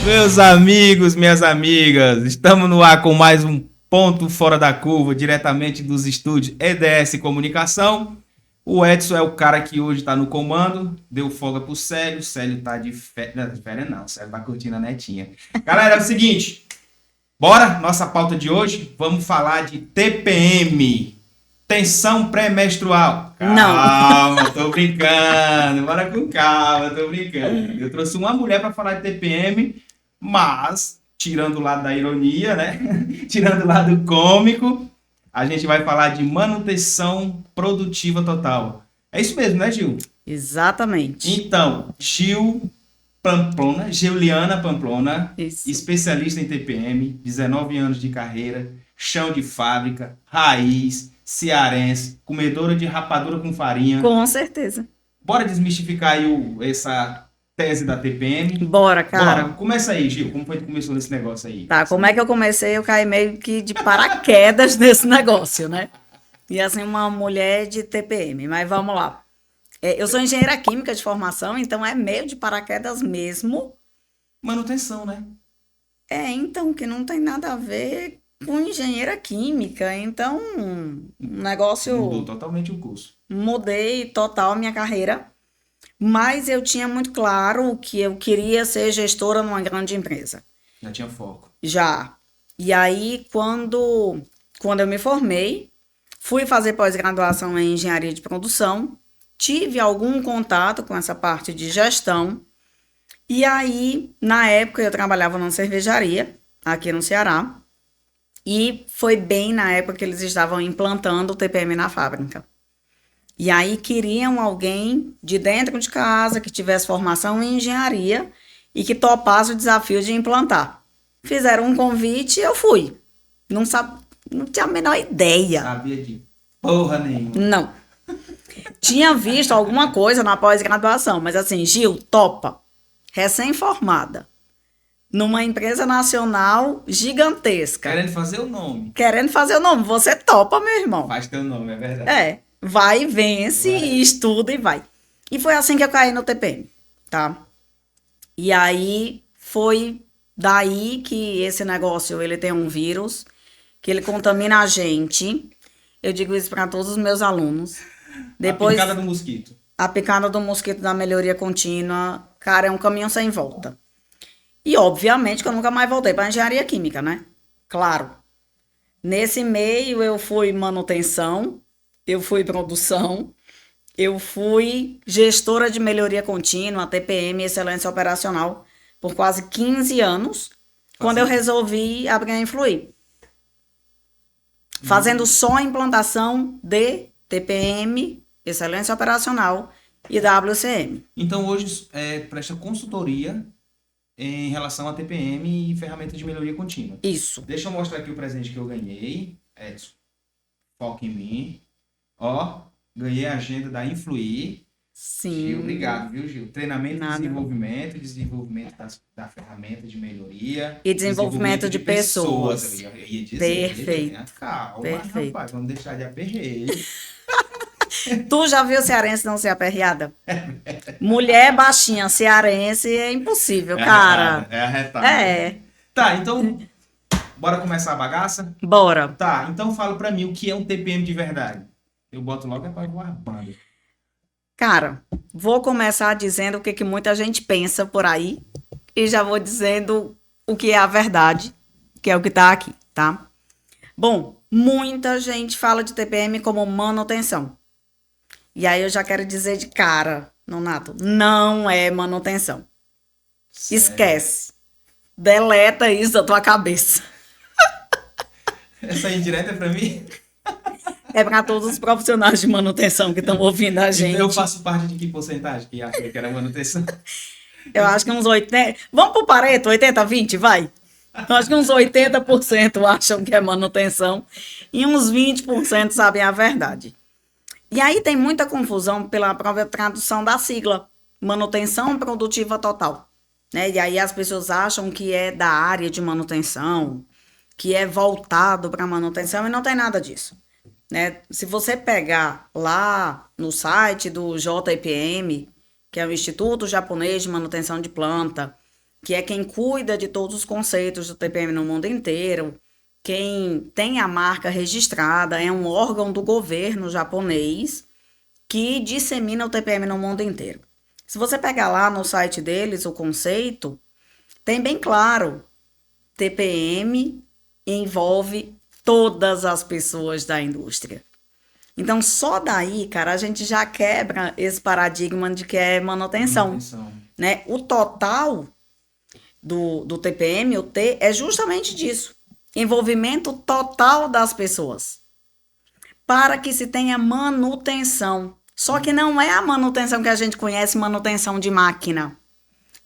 Meus amigos, minhas amigas, estamos no ar com mais um Ponto Fora da Curva, diretamente dos estúdios EDS Comunicação. O Edson é o cara que hoje está no comando, deu folga pro Célio, o Célio tá de férias, não, o Célio tá curtindo a netinha. Galera, é o seguinte, bora, nossa pauta de hoje, vamos falar de TPM, tensão pré-menstrual. Calma, tô brincando, bora com calma, tô brincando. Eu trouxe uma mulher para falar de TPM, mas, tirando o lado da ironia, né? Tirando o lado cômico, a gente vai falar de manutenção produtiva total. É isso mesmo, né, Gil? Exatamente. Então, Juliana Pamplona, Isso. especialista em TPM, 19 anos de carreira, chão de fábrica, raiz, cearense, comedora de rapadura com farinha. Com certeza. Bora desmistificar aí essa tese da TPM? Bora, cara. Bora, começa aí, Gil. Como foi que começou nesse negócio aí? Tá, como é que eu comecei? Eu caí meio que de paraquedas nesse negócio, né? E assim, uma mulher de TPM, mas vamos lá. Eu sou engenheira química de formação, então é meio de paraquedas mesmo. Manutenção, né? Então, que não tem nada a ver com engenheira química. Então, um negócio. Mudou totalmente o curso. Mudei total minha carreira. Mas eu tinha muito claro que eu queria ser gestora numa grande empresa. Já tinha foco. Já. E aí, quando eu me formei, fui fazer pós-graduação em engenharia de produção, tive algum contato com essa parte de gestão. E aí, na época, eu trabalhava numa cervejaria, aqui no Ceará, e foi bem na época que eles estavam implantando o TPM na fábrica. E aí queriam alguém de dentro de casa que tivesse formação em engenharia e que topasse o desafio de implantar. Fizeram um convite e eu fui. Não tinha a menor ideia. Sabia de porra nenhuma. Não. Tinha visto alguma coisa na pós-graduação, mas assim, Gil, topa. Recém-formada. Numa empresa nacional gigantesca. Querendo fazer o nome. Querendo fazer o nome. Você topa, meu irmão. Faz teu nome, é verdade. Vai, vence, e estuda e vai. E foi assim que eu caí no TPM, tá? E aí foi daí que esse negócio, ele tem um vírus, que ele contamina a gente. Eu digo isso para todos os meus alunos. Depois, a picada do mosquito. A picada do mosquito da melhoria contínua, cara, é um caminho sem volta. E obviamente que eu nunca mais voltei para engenharia química, né? Claro. Nesse meio eu fui manutenção, eu fui produção, eu fui gestora de melhoria contínua, TPM, excelência operacional, por quase 15 anos, quando eu resolvi abrir a Influir. Fazendo só a implantação de TPM, excelência operacional e WCM. Então hoje presta consultoria em relação a TPM e ferramentas de melhoria contínua. Isso. Deixa eu mostrar aqui o presente que eu ganhei. Edson, foca em mim. Ó, ganhei a agenda da Influir. Sim. Gil, obrigado, viu, Gil? Treinamento e desenvolvimento da ferramenta de melhoria. E desenvolvimento de pessoas. Eu ia dizer. Perfeito. Calma, Perfeito. rapaz, vamos deixar de aperreio. Tu já viu cearense não ser aperreada? Mulher baixinha cearense é impossível, cara. É arretada. Tá, então, bora começar a bagaça? Bora. Tá, então fala pra mim o que é um TPM de verdade. Eu boto logo pra guardando. Cara, vou começar dizendo o que muita gente pensa por aí e já vou dizendo o que é a verdade, que é o que tá aqui, tá? Bom, muita gente fala de TPM como manutenção. E aí eu já quero dizer de cara, Nonato, não é manutenção. Sério? Esquece. Deleta isso da tua cabeça. Essa indireta é pra mim? É para todos os profissionais de manutenção que estão ouvindo a gente. Eu faço parte de que porcentagem que acha que era manutenção? Eu acho que uns 80%. Vamos pro Pareto, 80-20, vai. Eu acho que uns 80% acham que é manutenção e uns 20% sabem a verdade. E aí tem muita confusão pela própria tradução da sigla, manutenção produtiva total. Né? E aí as pessoas acham que é da área de manutenção, que é voltado para manutenção e não tem nada disso. Né? Se você pegar lá no site do JIPM, que é o Instituto Japonês de Manutenção de Planta, que é quem cuida de todos os conceitos do TPM no mundo inteiro, quem tem a marca registrada, é um órgão do governo japonês que dissemina o TPM no mundo inteiro. Se você pegar lá no site deles o conceito, tem bem claro, TPM envolve todas as pessoas da indústria. Então, só daí, cara, a gente já quebra esse paradigma de que é manutenção, né? O total do TPM, o T, é justamente disso. Envolvimento total das pessoas. Para que se tenha manutenção. Só que não é a manutenção que a gente conhece, manutenção de máquina.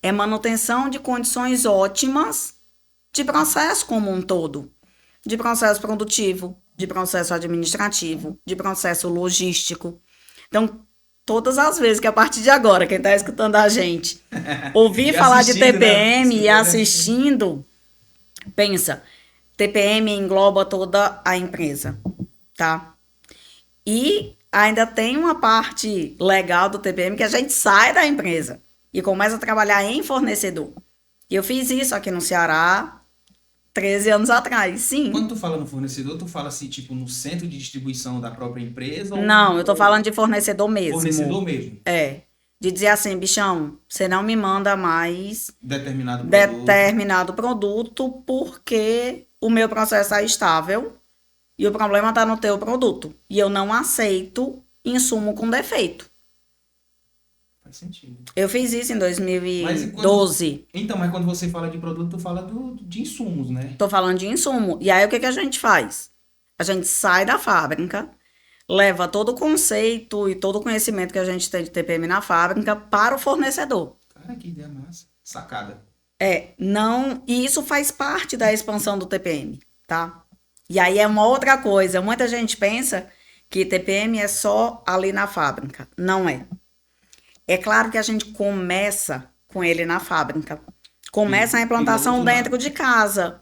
É manutenção de condições ótimas de processo como um todo. De processo produtivo, de processo administrativo, de processo logístico. Então, todas as vezes que a partir de agora, quem está escutando a gente, ouvir falar de TPM, né? E assistindo, pensa, TPM engloba toda a empresa, tá? E ainda tem uma parte legal do TPM que a gente sai da empresa e começa a trabalhar em fornecedor. E eu fiz isso aqui no Ceará 13 anos atrás, sim. Quando tu fala no fornecedor, tu fala assim, tipo, no centro de distribuição da própria empresa? Não, eu tô falando de fornecedor mesmo. Fornecedor mesmo? É. De dizer assim, bichão, você não me manda mais determinado produto porque o meu processo é estável e o problema está no teu produto. E eu não aceito insumo com defeito. Faz sentido. Eu fiz isso em 2012. Mas quando você fala de produto, tu fala de insumos, né? Tô falando de insumo. E aí o que a gente faz? A gente sai da fábrica, leva todo o conceito e todo o conhecimento que a gente tem de TPM na fábrica para o fornecedor. Cara, que ideia massa. Sacada. E isso faz parte da expansão do TPM, tá? E aí é uma outra coisa. Muita gente pensa que TPM é só ali na fábrica. Não é. É claro que a gente começa com ele na fábrica. Começa a implantação dentro de casa.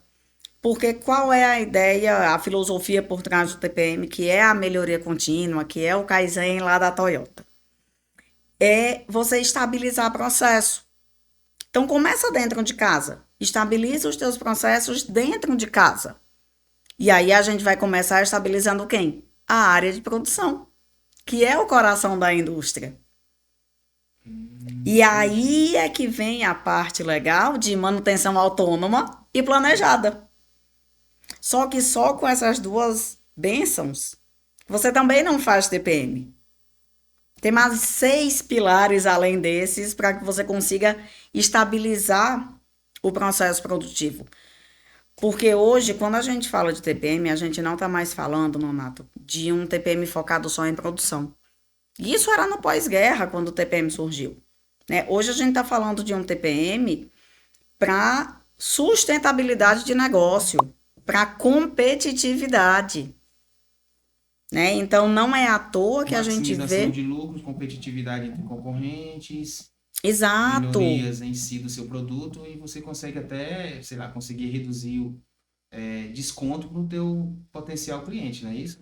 Porque qual é a ideia, a filosofia por trás do TPM, que é a melhoria contínua, que é o Kaizen lá da Toyota? É você estabilizar o processo. Então, começa dentro de casa. Estabiliza os teus processos dentro de casa. E aí a gente vai começar estabilizando quem? A área de produção, que é o coração da indústria. E aí é que vem a parte legal de manutenção autônoma e planejada. Só que só com essas duas bênçãos, você também não faz TPM. Tem mais 6 pilares além desses para que você consiga estabilizar o processo produtivo. Porque hoje, quando a gente fala de TPM, a gente não está mais falando, Nonato, de um TPM focado só em produção. Isso era no pós-guerra, quando o TPM surgiu. Né? Hoje a gente está falando de um TPM para sustentabilidade de negócio, para competitividade. Né? Então, não é à toa que a gente vê... Maximização de lucros, competitividade entre concorrentes... Exato. Melhorias em si do seu produto e você consegue até, sei lá, conseguir reduzir o desconto para o teu potencial cliente, não é isso?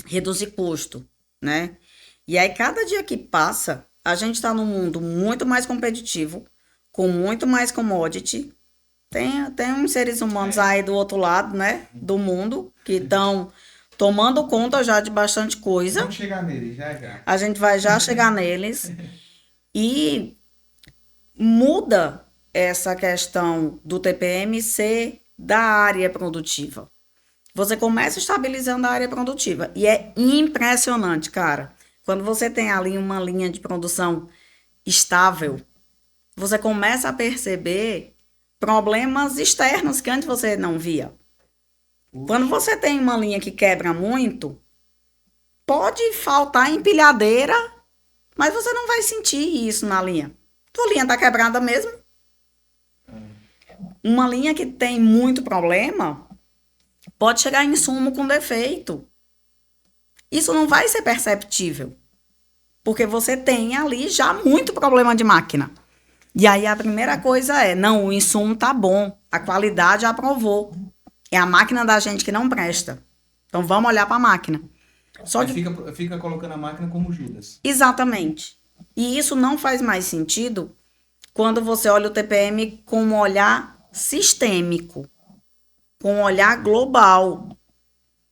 Reduzir custo, né? E aí, cada dia que passa, a gente está num mundo muito mais competitivo, com muito mais commodity. Tem uns seres humanos aí do outro lado, né? Do mundo, que estão tomando conta já de bastante coisa. Vamos chegar neles, já. A gente vai já chegar neles. E muda essa questão do TPM ser da área produtiva. Você começa estabilizando a área produtiva. E é impressionante, cara. Quando você tem ali uma linha de produção estável, você começa a perceber problemas externos que antes você não via. Quando você tem uma linha que quebra muito, pode faltar empilhadeira, mas você não vai sentir isso na linha. Tua linha tá quebrada mesmo. Uma linha que tem muito problema pode chegar em insumo com defeito. Isso não vai ser perceptível. Porque você tem ali já muito problema de máquina. E aí a primeira coisa é, não, o insumo tá bom, a qualidade aprovou. É a máquina da gente que não presta. Então vamos olhar para a máquina. Só que fica colocando a máquina como Judas. Exatamente. E isso não faz mais sentido quando você olha o TPM com um olhar sistêmico, com um olhar global.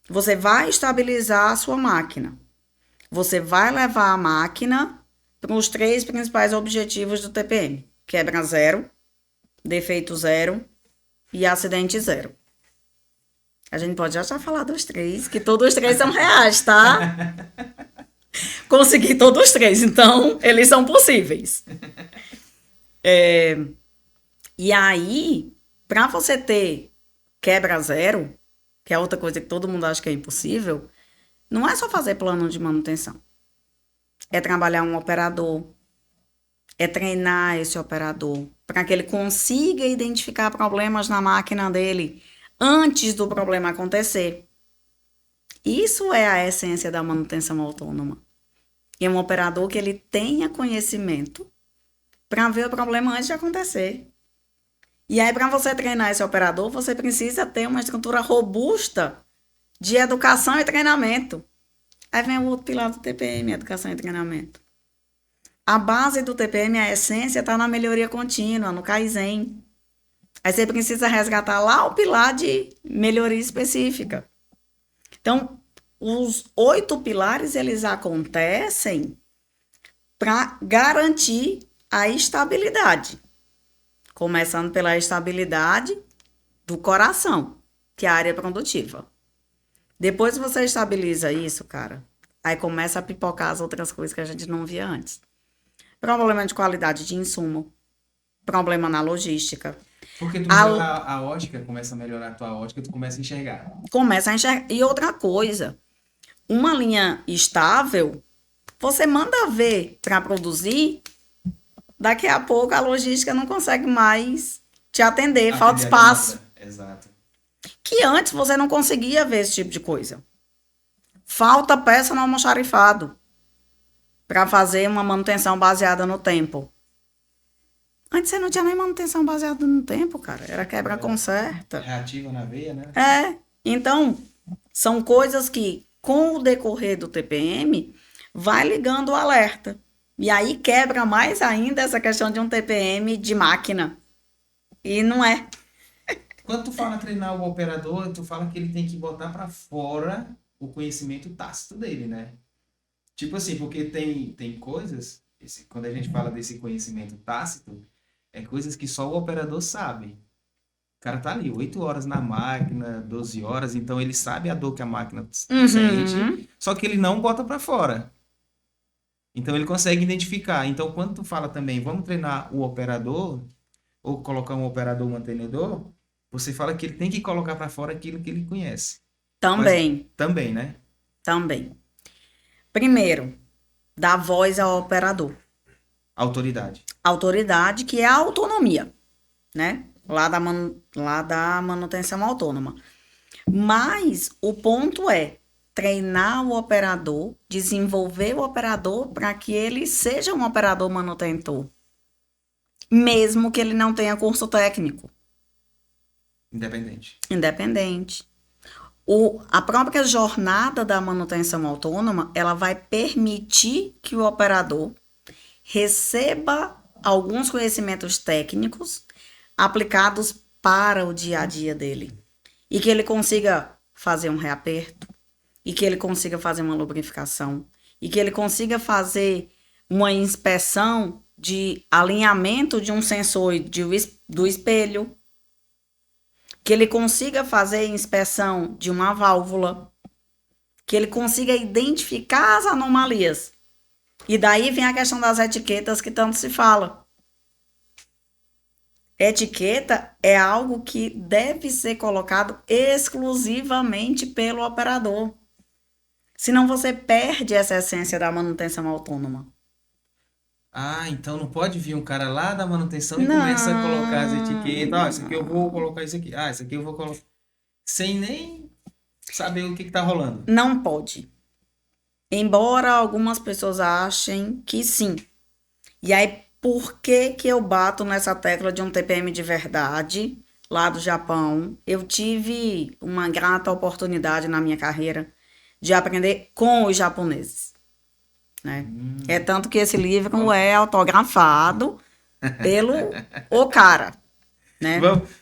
Você vai estabilizar a sua máquina. Você vai levar a máquina para os 3 principais objetivos do TPM: quebra zero, defeito zero e acidente zero. A gente pode já falar dos 3, que todos os 3 são reais, tá? Consegui todos os 3, então eles são possíveis. E aí, para você ter quebra zero, que é outra coisa que todo mundo acha que é impossível, não é só fazer plano de manutenção. É trabalhar um operador, é treinar esse operador para que ele consiga identificar problemas na máquina dele antes do problema acontecer. Isso é a essência da manutenção autônoma. É um operador que ele tenha conhecimento para ver o problema antes de acontecer. E aí, para você treinar esse operador, você precisa ter uma estrutura robusta de educação e treinamento. Aí vem o outro pilar do TPM, educação e treinamento. A base do TPM, a essência, está na melhoria contínua, no Kaizen. Aí você precisa resgatar lá o pilar de melhoria específica. Então, os 8 pilares, eles acontecem para garantir a estabilidade. Começando pela estabilidade do coração, que é a área produtiva. Depois que você estabiliza isso, cara, aí começa a pipocar as outras coisas que a gente não via antes. Problema de qualidade de insumo, problema na logística. Porque tu melhora a ótica, começa a melhorar a tua ótica, tu começa a enxergar. Começa a enxergar. E outra coisa, uma linha estável, você manda ver para produzir, daqui a pouco a logística não consegue mais te atender, falta espaço. Exato. Que antes você não conseguia ver esse tipo de coisa. Falta peça no almoxarifado para fazer uma manutenção baseada no tempo. Antes você não tinha nem manutenção baseada no tempo, cara. Era quebra-conserta. Reativa na veia, né? Então, são coisas que, com o decorrer do TPM, vai ligando o alerta. E aí quebra mais ainda essa questão de um TPM de máquina. E não é. Quando tu fala treinar o operador, tu fala que ele tem que botar para fora o conhecimento tácito dele, né? Tipo assim, porque tem coisas, quando a gente fala desse conhecimento tácito, é coisas que só o operador sabe. O cara tá ali 8 horas na máquina, 12 horas, então ele sabe a dor que a máquina sente, só que ele não bota para fora. Então ele consegue identificar. Então quando tu fala também, vamos treinar o operador, ou colocar um operador mantenedor, você fala que ele tem que colocar para fora aquilo que ele conhece. Também. Mas, também, né? Também. Primeiro, dar voz ao operador. Autoridade. Autoridade, que é a autonomia, né? Lá da manutenção autônoma. Mas o ponto é treinar o operador, desenvolver o operador para que ele seja um operador manutentor. Mesmo que ele não tenha curso técnico. Independente. A própria jornada da manutenção autônoma, ela vai permitir que o operador receba alguns conhecimentos técnicos aplicados para o dia a dia dele. E que ele consiga fazer um reaperto, e que ele consiga fazer uma lubrificação, e que ele consiga fazer uma inspeção de alinhamento de um sensor do espelho, que ele consiga fazer inspeção de uma válvula, que ele consiga identificar as anomalias. E daí vem a questão das etiquetas que tanto se fala. Etiqueta é algo que deve ser colocado exclusivamente pelo operador. Senão você perde essa essência da manutenção autônoma. Ah, então não pode vir um cara lá da manutenção e começa a colocar as etiquetas. Ah, isso aqui eu vou colocar isso aqui. Ah, isso aqui eu vou colocar. Sem nem saber o que tá rolando. Não pode. Embora algumas pessoas achem que sim. E aí, por que eu bato nessa tecla de um TPM de verdade lá do Japão? Eu tive uma grata oportunidade na minha carreira de aprender com os japoneses. Né? É tanto que esse livro é autografado pelo o cara, né?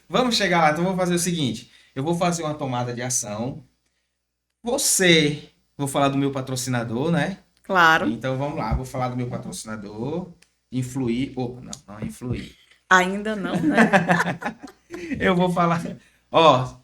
Vamos chegar lá. Então, vou fazer o seguinte: eu vou fazer uma tomada de ação. Vou falar do meu patrocinador, né? Claro, Então, vamos lá. Vou falar do meu patrocinador. Influir. Opa, não é influir. ainda não, né? Eu vou falar. Ó,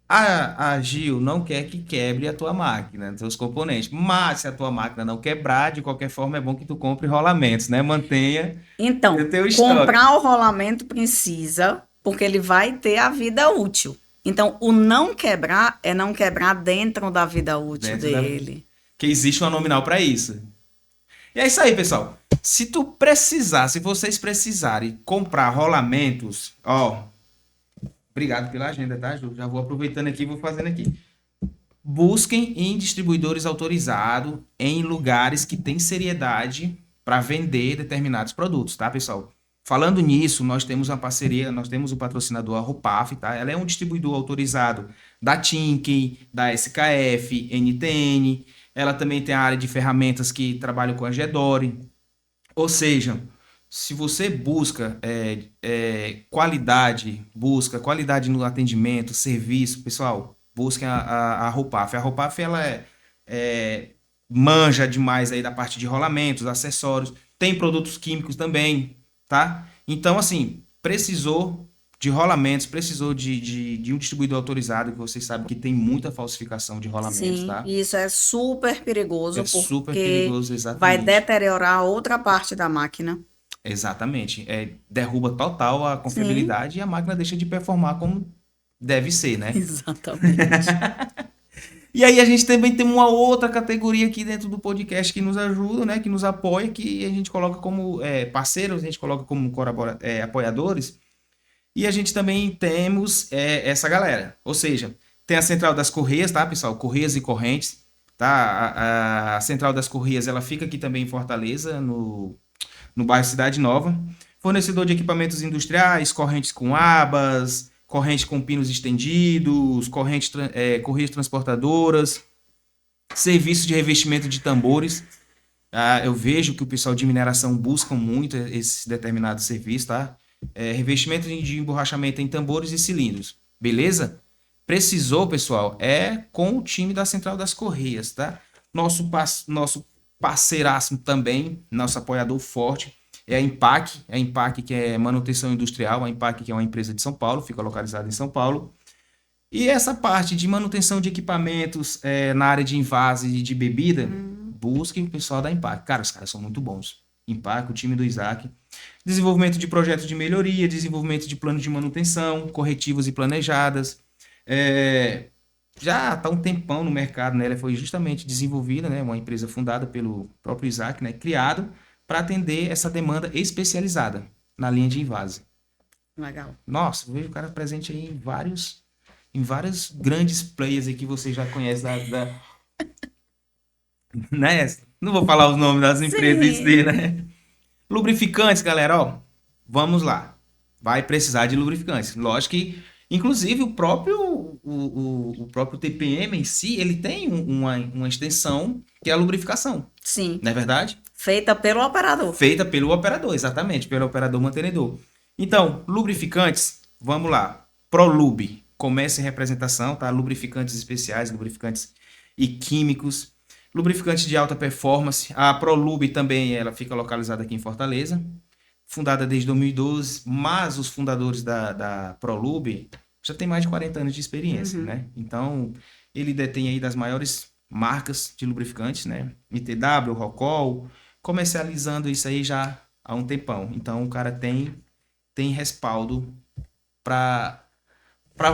a Gil não quer que quebre a tua máquina, os teus componentes. Mas se a tua máquina não quebrar, de qualquer forma é bom que tu compre rolamentos, né? Mantenha o Então, teu estoque. comprar o rolamento precisa, porque ele vai ter a vida útil. Então, o não quebrar é não quebrar dentro da vida útil Dentro da. dele. Que existe uma nominal para isso. E é isso aí, pessoal. Se vocês precisarem comprar rolamentos, ó, obrigado pela agenda, tá, Ju? Já vou aproveitando aqui e vou fazendo aqui. Busquem em distribuidores autorizados, em lugares que têm seriedade para vender determinados produtos, tá, pessoal? Falando nisso, nós temos uma parceria, nós temos o patrocinador a Rupaf, tá? Ela é um distribuidor autorizado da Tinken, da SKF, NTN. Ela também tem a área de ferramentas que trabalha com a Gedore. Ou seja, se você busca busca qualidade no atendimento, serviço, pessoal, busquem a Rupaf. A Rupaf, ela é, manja demais aí da parte de rolamentos, acessórios, tem produtos químicos também, tá? Então, assim, precisou de rolamentos, precisou de um distribuidor autorizado, que vocês sabem que tem muita falsificação de rolamentos, Sim, tá? e isso é super perigoso, É super porque perigoso, vai exatamente. deteriorar outra parte da máquina. Exatamente. Derruba total a Sim, confiabilidade e a máquina deixa de performar como deve ser, né? exatamente. E aí a gente também tem uma outra categoria aqui dentro do podcast que nos ajuda, né? Que nos apoia, que a gente coloca como parceiros, a gente coloca como apoiadores. E a gente também temos essa galera. Ou seja, tem a Central das Correias, tá, pessoal? Correias e Correntes, tá? A Central das Correias, ela fica aqui também em Fortaleza, no bairro Cidade Nova. Fornecedor de equipamentos industriais, correntes com abas, corrente com pinos estendidos, correias transportadoras, serviço de revestimento de tambores. Eu vejo que o pessoal de mineração busca muito esse determinado serviço, tá? Revestimento de emborrachamento em tambores e cilindros. Beleza? Precisou, pessoal, com o time da Central das Correias, tá? Nosso parceiraço também, nosso apoiador forte, é a Impac que é manutenção industrial, a Impac que é uma empresa de São Paulo, fica localizada em São Paulo. E essa parte de manutenção de equipamentos na área de invase e de bebida, busquem o pessoal da Impac. Cara, os caras são muito bons. Impac, o time do Isaac. Desenvolvimento de projetos de melhoria, desenvolvimento de planos de manutenção, corretivos e planejadas. Já está um tempão no mercado, né? Ela foi justamente desenvolvida, né? Uma empresa fundada pelo próprio Isaac, né? Criado para atender essa demanda especializada na linha de invase. Legal. Nossa, eu vejo o cara presente aí em vários grandes players aí que você já conhece né? Não vou falar os nomes das empresas em si, Sim, né? Lubrificantes, galera, ó, vamos lá. Vai precisar de lubrificantes. Lógico que, inclusive, o próprio TPM em si, ele tem uma extensão que é a lubrificação, sim. não é verdade? Feita pelo operador. Feita pelo operador, exatamente, pelo operador mantenedor. Então, lubrificantes, vamos lá. Prolube, começa em representação, tá? Lubrificantes especiais, lubrificantes e químicos, lubrificantes de alta performance. A Prolube também, ela fica localizada aqui em Fortaleza, fundada desde 2012, mas os fundadores da Prolube já têm mais de 40 anos de experiência, né? Então, ele detém aí das maiores marcas de lubrificantes, né? ITW, Rocol, comercializando isso aí já há um tempão. Então, o cara tem respaldo para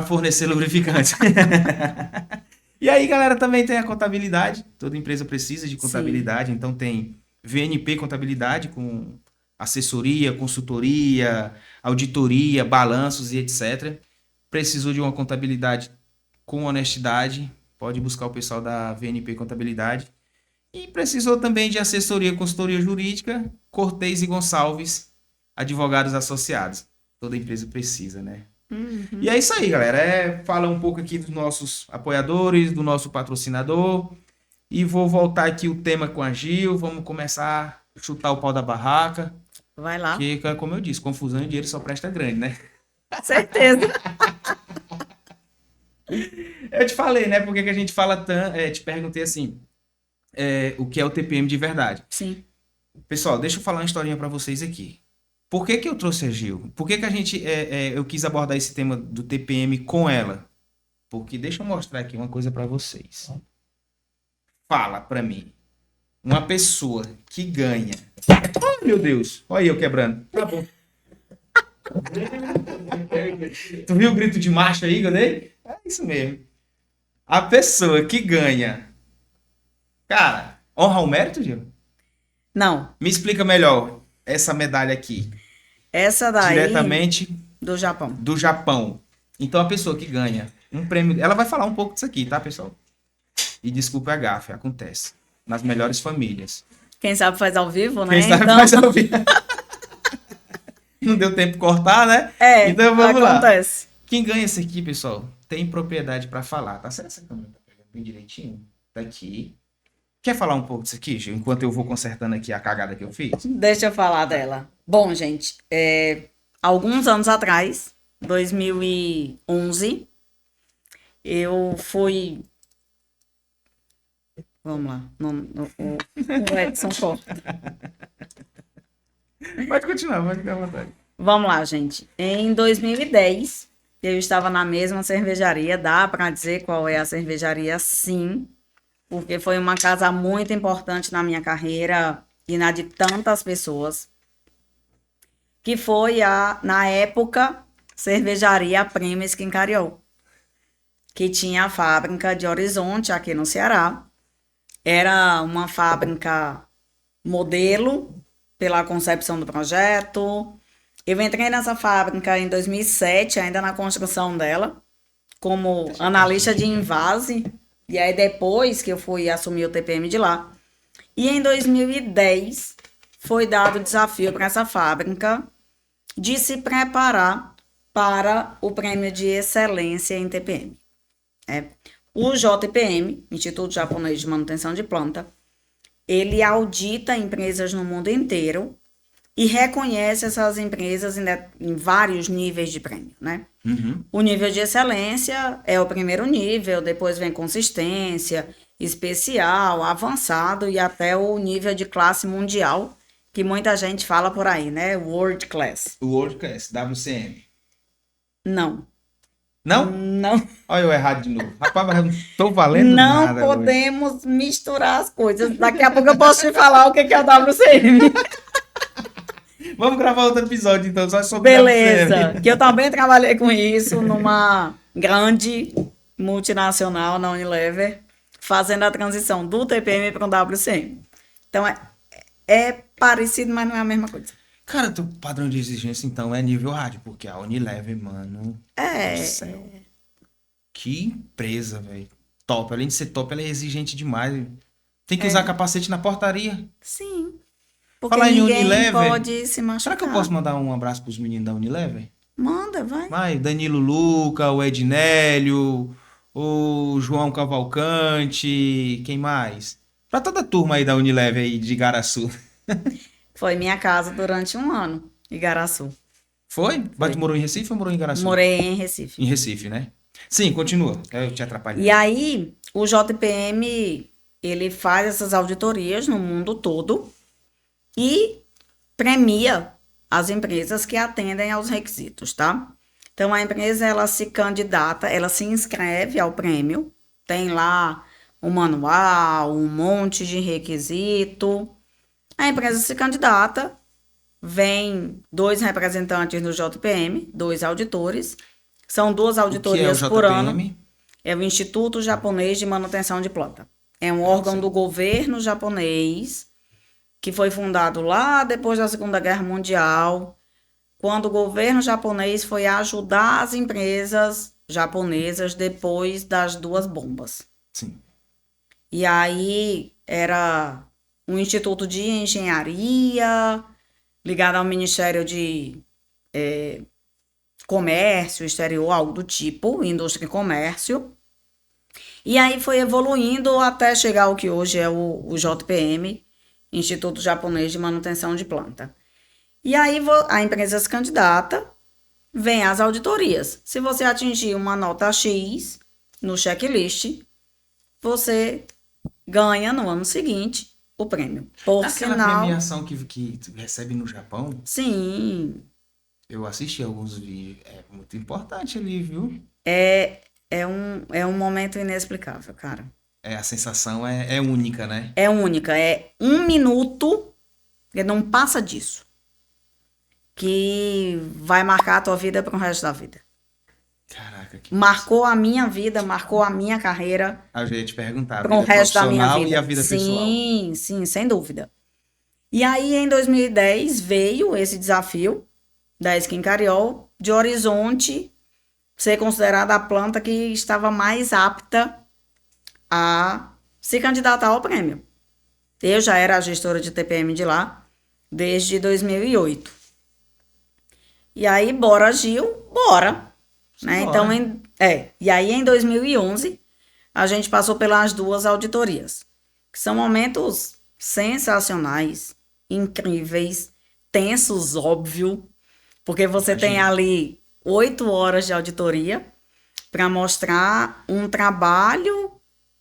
fornecer lubrificantes. E aí, galera, também tem a contabilidade. Toda empresa precisa de Sim. contabilidade. Então, tem VNP Contabilidade com assessoria, consultoria, auditoria, balanços e etc. Precisou de uma contabilidade com honestidade, pode buscar o pessoal da VNP Contabilidade. E precisou também de assessoria, consultoria jurídica, Cortez e Gonçalves, advogados associados. Toda empresa precisa, né? E é isso aí, galera. Fala um pouco aqui dos nossos apoiadores, do nosso patrocinador. E vou voltar aqui o tema com a Gil. Vamos começar a chutar o pau da barraca. Vai lá. Que, como eu disse, confusão e dinheiro só presta grande, né? Certeza. Eu te falei, né? Por que que a gente fala tanto. Te perguntei assim, o que é o TPM de verdade. Sim. Pessoal, deixa eu falar uma historinha pra vocês aqui. Por que que eu trouxe a Gil? Por que que a gente, eu quis abordar esse tema do TPM com ela? Porque deixa eu mostrar aqui uma coisa pra vocês. Fala pra mim. Uma pessoa que ganha. Oh, meu Deus. Olha eu quebrando. Tá bom. Tu viu o grito de macho aí que eu dei? É isso mesmo. A pessoa que ganha. Cara, honra ao mérito, Gil? Não, Me explica melhor essa medalha aqui. essa daí Diretamente do Japão. do Japão. Então a pessoa que ganha um prêmio. Ela vai falar um pouco disso aqui, tá, pessoal? E desculpa a gafe, acontece. Nas melhores famílias. Quem sabe faz ao vivo, né? Quem sabe Então, faz ao vivo. Não deu tempo de cortar, né? Então vamos lá. acontece. Quem ganha isso aqui, pessoal, tem propriedade pra falar. Tá certo? Essa câmera tá pegando bem direitinho? Tá aqui. Quer falar um pouco disso aqui, Gil? Enquanto eu vou consertando aqui a cagada que eu fiz? Deixa eu falar dela. Bom, gente, alguns anos atrás, 2011, eu fui. Vamos lá. O Edson corta. Pode continuar, pode ficar à vontade. Vamos lá, gente. Em 2010, eu estava na mesma cervejaria. Dá para dizer qual é a cervejaria? Sim, porque foi uma casa muito importante na minha carreira e na de tantas pessoas. Que foi na época, cervejaria Primes em Cariol, que tinha a fábrica de Horizonte aqui no Ceará. Era uma fábrica modelo pela concepção do projeto. Eu entrei nessa fábrica em 2007, ainda na construção dela, como analista de invase. E aí depois que eu fui assumir o TPM de lá. E em 2010 foi dado o desafio para essa fábrica de se preparar para o prêmio de excelência em TPM. O JPM, Instituto Japonês de Manutenção de Planta, ele audita empresas no mundo inteiro e reconhece essas empresas em vários níveis de prêmio, né? O nível de excelência é o primeiro nível, depois vem consistência, especial, avançado e até o nível de classe mundial, que muita gente fala por aí, né? World Class. O World Class, WCM. Não. Não? Não. Olha eu errado de novo. Rapaz, mas eu não tô valendo Não nada. podemos misturar as coisas. Daqui a pouco eu posso te falar o que é o WCM. Vamos gravar outro episódio, então, só sobre Beleza. WCM. Que eu também trabalhei com isso numa grande multinacional na Unilever, fazendo a transição do TPM para o WCM. Então, é parecido, mas não é a mesma coisa. Cara, teu padrão de exigência, então, é nível rádio, porque a Unilever, mano... É. Do céu. Que empresa, velho. Top. Além de ser top, ela é exigente demais. Tem que usar capacete na portaria. Sim. Porque Falar em ninguém Unilever, pode se machucar. será que eu posso mandar um abraço pros meninos da Unilever? Manda, vai. Vai, Danilo Luca, o Ednélio, o João Cavalcante, quem mais? Pra toda a turma aí da Unilever aí de Igaraçu. Foi minha casa durante um ano, Igaraçu. Foi? Mas tu morou em Recife ou morou em Igaraçu? Morei em Recife. Em Recife, né? Sim, continua. Eu te atrapalhei. E aí, o JPM, ele faz essas auditorias no mundo todo e premia as empresas que atendem aos requisitos, tá? Então, a empresa, ela se candidata, ela se inscreve ao prêmio, tem lá um manual, um monte de requisito. A empresa se candidata, vem 2 representantes do JPM, 2 auditores, são 2 auditorias por ano. É o Instituto Japonês de Manutenção de Planta. É um órgão do governo japonês que foi fundado lá depois da Segunda Guerra Mundial, quando o governo japonês foi ajudar as empresas japonesas depois das 2 bombas. Sim. E aí era um instituto de engenharia ligado ao Ministério de Comércio Exterior, algo do tipo, Indústria e Comércio. E aí foi evoluindo até chegar ao que hoje é o JPM, Instituto Japonês de Manutenção de Planta. E aí a empresa se candidata, vem as auditorias. Se você atingir uma nota X no checklist, você ganha no ano seguinte o prêmio. Por Aquela sinal, premiação que tu recebe no Japão, sim, eu assisti alguns vídeos. É muito importante ali, viu? é um momento inexplicável, cara. A sensação é única, né? É única, é 1 minuto, e não passa disso, que vai marcar a tua vida para o resto da vida. Caraca, que Marcou a minha vida, marcou a minha carreira eu já ia te perguntar, a para o vida resto da minha profissional vida. e a vida pessoal. Sim, sem dúvida. E aí, em 2010, veio esse desafio da Skin Cariol de Horizonte ser considerada a planta que estava mais apta a se candidatar ao prêmio. Eu já era a gestora de TPM de lá desde 2008. E aí, bora, Gil, bora. Né? Então, e aí em 2011, a gente passou pelas 2 auditorias, que são momentos sensacionais, incríveis, tensos, óbvio, porque você tem ali 8 horas de auditoria para mostrar um trabalho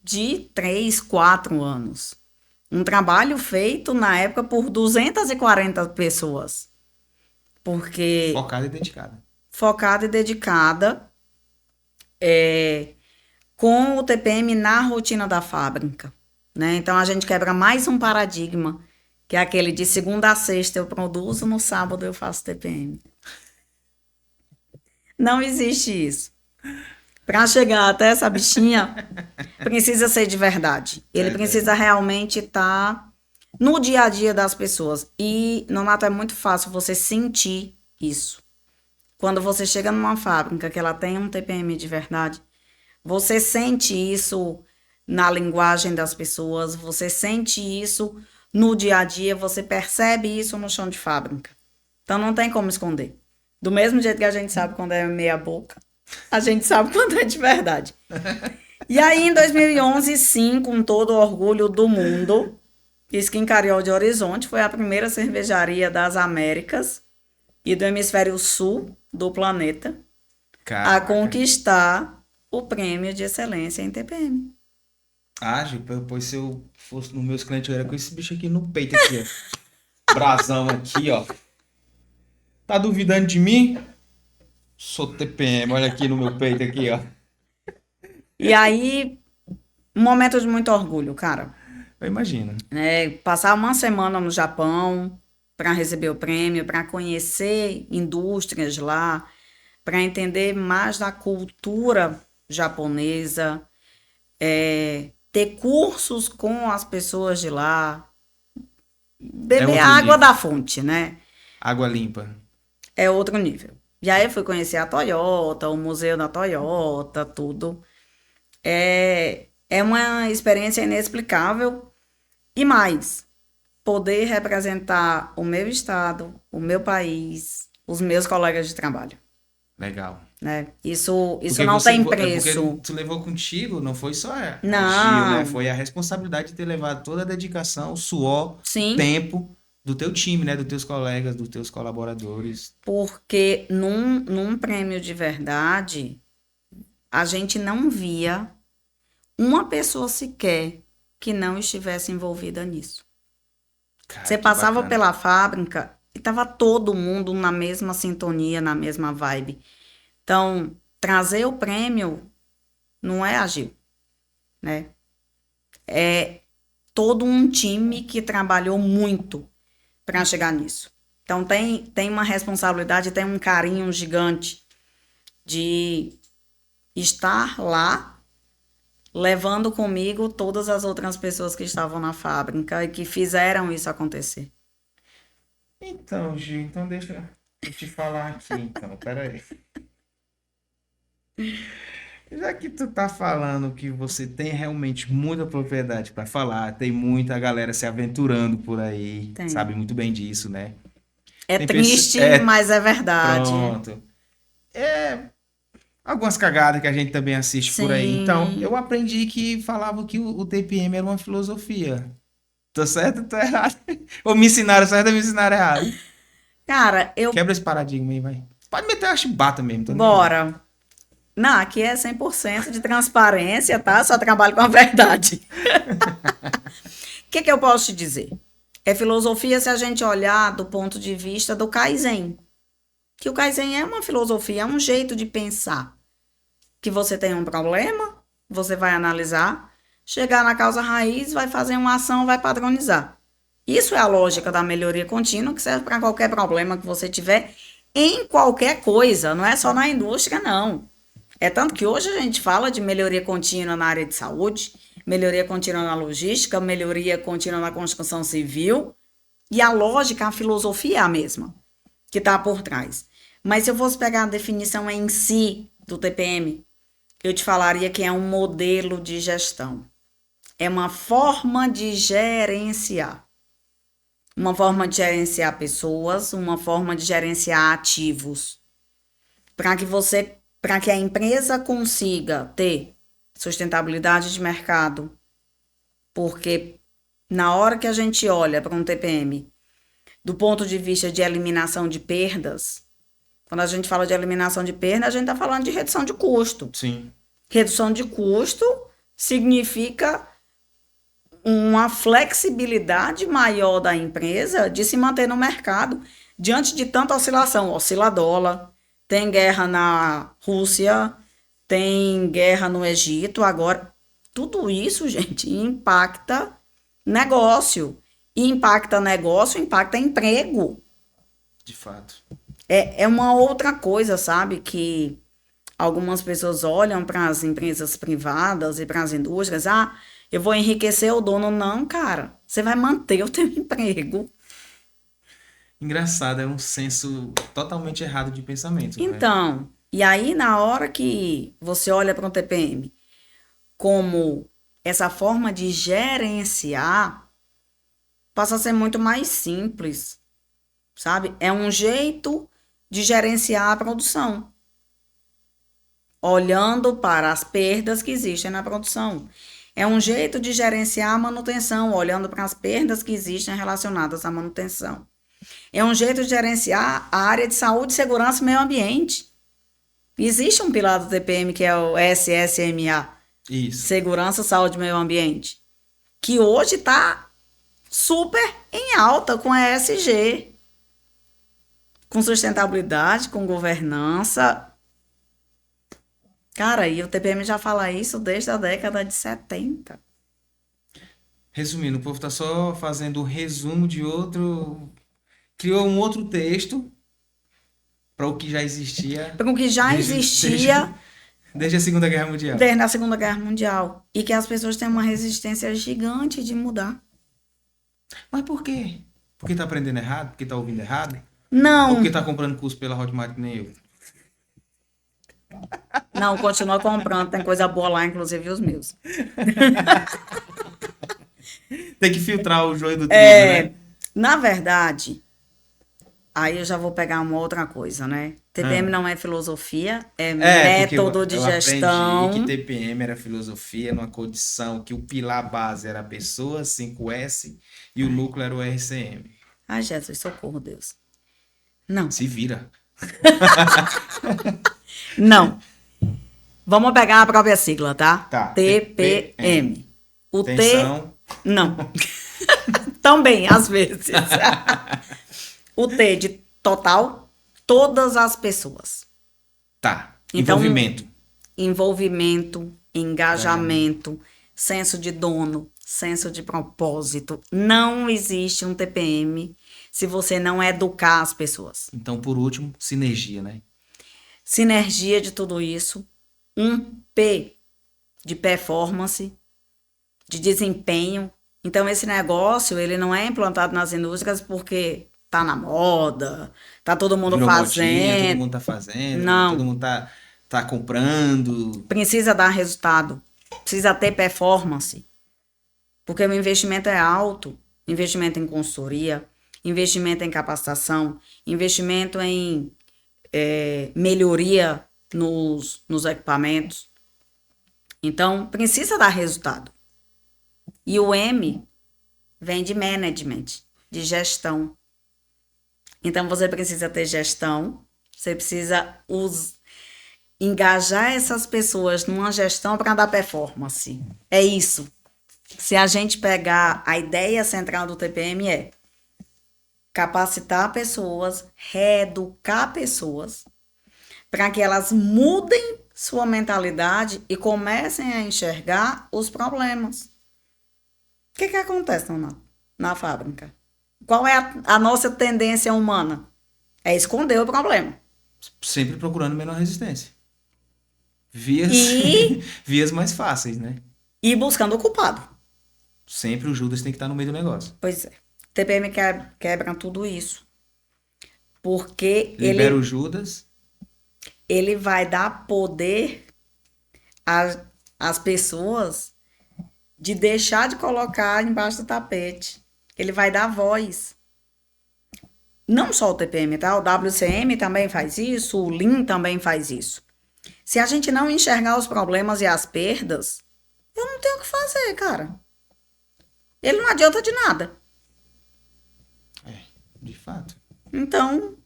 de 3, 4 anos. Um trabalho feito na época por 240 pessoas. Porque Focada e dedicada. focada e dedicada com o TPM na rotina da fábrica, né? Então a gente quebra mais um paradigma, que é aquele de segunda a sexta eu produzo, no sábado eu faço TPM. Não existe isso. Para chegar até essa bichinha, precisa ser de verdade. Ele precisa realmente estar no dia a dia das pessoas. E, Nonato, é muito fácil você sentir isso. Quando você chega numa fábrica que ela tem um TPM de verdade, você sente isso na linguagem das pessoas, você sente isso no dia a dia, você percebe isso no chão de fábrica. Então não tem como esconder. Do mesmo jeito que a gente sabe quando é meia boca, a gente sabe quando é de verdade. E aí, em 2011, sim, com todo o orgulho do mundo, Skin Cariol de Horizonte foi a primeira cervejaria das Américas e do hemisfério sul do planeta a conquistar o prêmio de excelência em TPM. Gil, pois se eu fosse nos meus clientes, eu era com esse bicho aqui no peito aqui, ó. Brasão aqui, ó. Tá duvidando de mim? Sou TPM, olha aqui no meu peito aqui, ó. E aí, um momento de muito orgulho, cara. Eu imagino. Passar uma semana no Japão para receber o prêmio, para conhecer indústrias lá, para entender mais da cultura japonesa, ter cursos com as pessoas de lá, beber água da fonte, né? Água limpa. É outro nível. E aí eu fui conhecer a Toyota, o museu da Toyota, tudo. É uma experiência inexplicável. E mais, poder representar o meu estado, o meu país, os meus colegas de trabalho. Legal. Né? Isso não tem preço. Porque tu levou contigo, não foi só o Gil, Não. né? Foi a responsabilidade de ter levado toda a dedicação, o suor, Sim. tempo do teu time, né? Dos teus colegas, dos teus colaboradores. Porque num prêmio de verdade, a gente não via uma pessoa sequer que não estivesse envolvida nisso. Cara, você passava pela fábrica e tava todo mundo na mesma sintonia, na mesma vibe. Então, trazer o prêmio não é Gil, né? É todo um time que trabalhou muito para chegar nisso. Então, tem uma responsabilidade, tem um carinho gigante de estar lá, levando comigo todas as outras pessoas que estavam na fábrica e que fizeram isso acontecer. Então, Gil, então deixa eu te falar aqui, então, peraí. Já que tu tá falando que você tem realmente muita propriedade para falar, tem muita galera se aventurando por aí, sabe muito bem disso, né? É triste, mas é verdade. Pronto. Algumas cagadas que a gente também assiste por aí. Então, eu aprendi que falava que o TPM era uma filosofia. Tô certo ou tô errado? Ou me ensinaram certo ou me ensinaram errado? Cara, Quebra esse paradigma aí, vai. Pode meter a chibata mesmo. Bora. Não, aqui é 100% de transparência, tá? Só trabalho com a verdade. O que eu posso te dizer? É filosofia se a gente olhar do ponto de vista do Kaizen. Que o Kaizen é uma filosofia, é um jeito de pensar. Que você tem um problema, você vai analisar, chegar na causa raiz, vai fazer uma ação, vai padronizar. Isso é a lógica da melhoria contínua, que serve para qualquer problema que você tiver, em qualquer coisa, não é só na indústria, não. É tanto que hoje a gente fala de melhoria contínua na área de saúde, melhoria contínua na logística, melhoria contínua na construção civil, e a lógica, a filosofia é a mesma, que está por trás. Mas se eu fosse pegar a definição em si do TPM, eu te falaria que é um modelo de gestão. É uma forma de gerenciar. Uma forma de gerenciar pessoas, uma forma de gerenciar ativos. Para que a empresa consiga ter sustentabilidade de mercado. Porque na hora que a gente olha para um TPM, do ponto de vista de eliminação de perdas, quando a gente fala de eliminação de perda, a gente está falando de redução de custo. Sim. Redução de custo significa uma flexibilidade maior da empresa de se manter no mercado diante de tanta oscilação. Oscila dólar, tem guerra na Rússia, tem guerra no Egito. Agora, tudo isso, gente, impacta negócio. E impacta negócio, impacta emprego. De fato. É uma outra coisa, sabe? Que algumas pessoas olham para as empresas privadas e para as indústrias. Ah, eu vou enriquecer o dono. Não, cara. Você vai manter o teu emprego. Engraçado, é um senso totalmente errado de pensamento. Então, e aí na hora que você olha para um TPM como essa forma de gerenciar, passa a ser muito mais simples, sabe? É um jeito de gerenciar a produção, olhando para as perdas que existem na produção. É um jeito de gerenciar a manutenção, olhando para as perdas que existem relacionadas à manutenção. É um jeito de gerenciar a área de saúde, segurança e meio ambiente. Existe um pilar do TPM que é o SSMA. Isso. Segurança, saúde e meio ambiente. Que hoje está super em alta com a ESG. Com sustentabilidade, com governança. Cara, e o TPM já fala isso desde a década de 70. Resumindo, o povo tá só fazendo o resumo de outro... Criou um outro texto para o que já existia. Para o que já existia desde a Segunda Guerra Mundial. Desde a Segunda Guerra Mundial. E que as pessoas têm uma resistência gigante de mudar. Mas por quê? Porque tá aprendendo errado? Porque tá ouvindo errado? Não. Ou porque tá comprando curso pela Hotmart que nem eu? Não, continua comprando. Tem coisa boa lá, inclusive os meus. Tem que filtrar o joio do trigo, né? Na verdade, aí eu já vou pegar uma outra coisa, né? TPM não é filosofia, é método de gestão. Aprendi que TPM era filosofia numa condição que o pilar base era a pessoa, 5S, e o núcleo era o RCM. Ai, Jesus, socorro, Deus. Não. Se vira. Não. Vamos pegar a própria sigla, tá? Tá. TPM. O Atenção. T... Não. Também, às vezes. O T de total, todas as pessoas. Tá. Então, Envolvimento. Envolvimento, engajamento, senso de dono, senso de propósito. Não existe um TPM se você não educar as pessoas. Então, por último, sinergia, né? Sinergia de tudo isso. Um P de performance, de desempenho. Então, esse negócio, ele não é implantado nas indústrias porque tá na moda, tá todo mundo Virou fazendo. Modinha, todo mundo tá fazendo, Não. todo mundo tá comprando. Precisa dar resultado, precisa ter performance, porque o investimento é alto. Investimento em consultoria, investimento em capacitação, investimento em melhoria nos equipamentos. Então, precisa dar resultado. E o M vem de management, de gestão. Então, você precisa ter gestão, você precisa engajar essas pessoas numa gestão para dar performance. É isso. Se a gente pegar a ideia central do TPM é capacitar pessoas, reeducar pessoas, para que elas mudem sua mentalidade e comecem a enxergar os problemas. O que acontece na fábrica? Qual é a nossa tendência humana? É esconder o problema. Sempre procurando menor resistência. Vias, E vias mais fáceis, né? ir buscando o culpado. Sempre o Judas tem que estar no meio do negócio. Pois é. TPM quebra tudo isso. Porque Libera o Judas. ele vai dar poder às pessoas de deixar de colocar embaixo do tapete. Ele vai dar voz. Não só o TPM, tá? O WCM também faz isso, o Lean também faz isso. Se a gente não enxergar os problemas e as perdas, eu não tenho o que fazer, cara. Ele não adianta de nada. É, de fato. Então,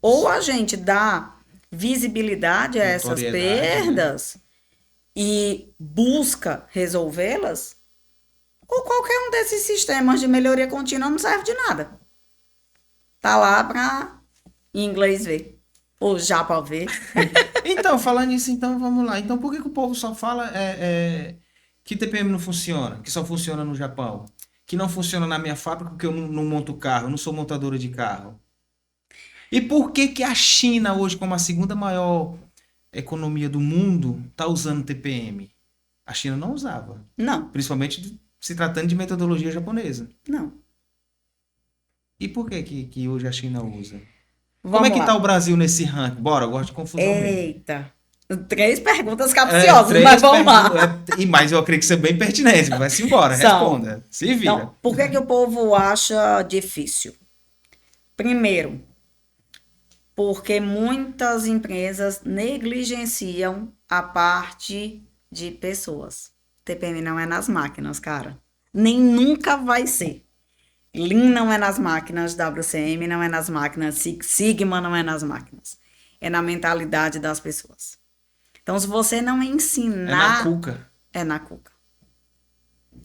ou a gente dá visibilidade a essas Notoriedade, perdas, né? E busca resolvê-las, ou qualquer um desses sistemas de melhoria contínua não serve de nada. Tá lá para em inglês ver, ou japa ver. Então, falando nisso, então vamos lá. Então, por que o povo só fala que TPM não funciona? Que só funciona no Japão? Que não funciona na minha fábrica porque eu não monto carro, eu não sou montadora de carro? E por que a China, hoje, como a segunda maior economia do mundo, está usando TPM? A China não usava. Não. Principalmente se tratando de metodologia japonesa. Não. E por que hoje a China usa? Vamos Como é que lá. tá o Brasil nesse ranking? Bora, eu gosto de confusão mesmo. Eita. 3 perguntas capciosas, mas vamos lá. Mas eu acredito que isso é bem pertinente. Vai-se embora, responda. Se vira. Então, por que o povo acha difícil? Primeiro, porque muitas empresas negligenciam a parte de pessoas. TPM não é nas máquinas, cara. Nem nunca vai ser. Lean não é nas máquinas, WCM não é nas máquinas, Six Sigma não é nas máquinas. É na mentalidade das pessoas. Então, se você não ensinar... É na cuca. É na cuca.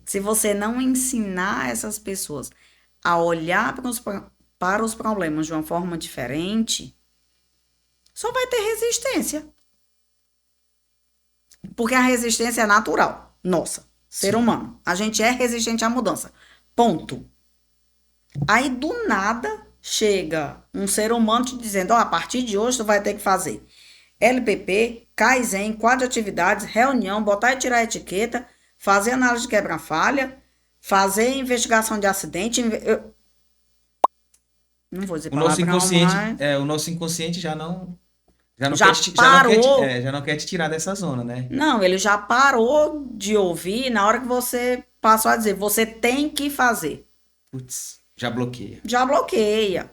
Se você não ensinar essas pessoas a olhar para os problemas de uma forma diferente, só vai ter resistência. Porque a resistência é natural. Nossa, ser humano. A gente é resistente à mudança. Ponto. Aí, do nada, chega um ser humano te dizendo, a partir de hoje tu vai ter que fazer LPP, Kaizen, quadro de atividades, reunião, botar e tirar a etiqueta, fazer análise de quebra-falha, fazer investigação de acidente. Não vou dizer o nosso inconsciente, mas... o nosso inconsciente já não quer te tirar dessa zona, né? Não, ele já parou de ouvir na hora que você passou a dizer, você tem que fazer. Putz, já bloqueia. Já bloqueia.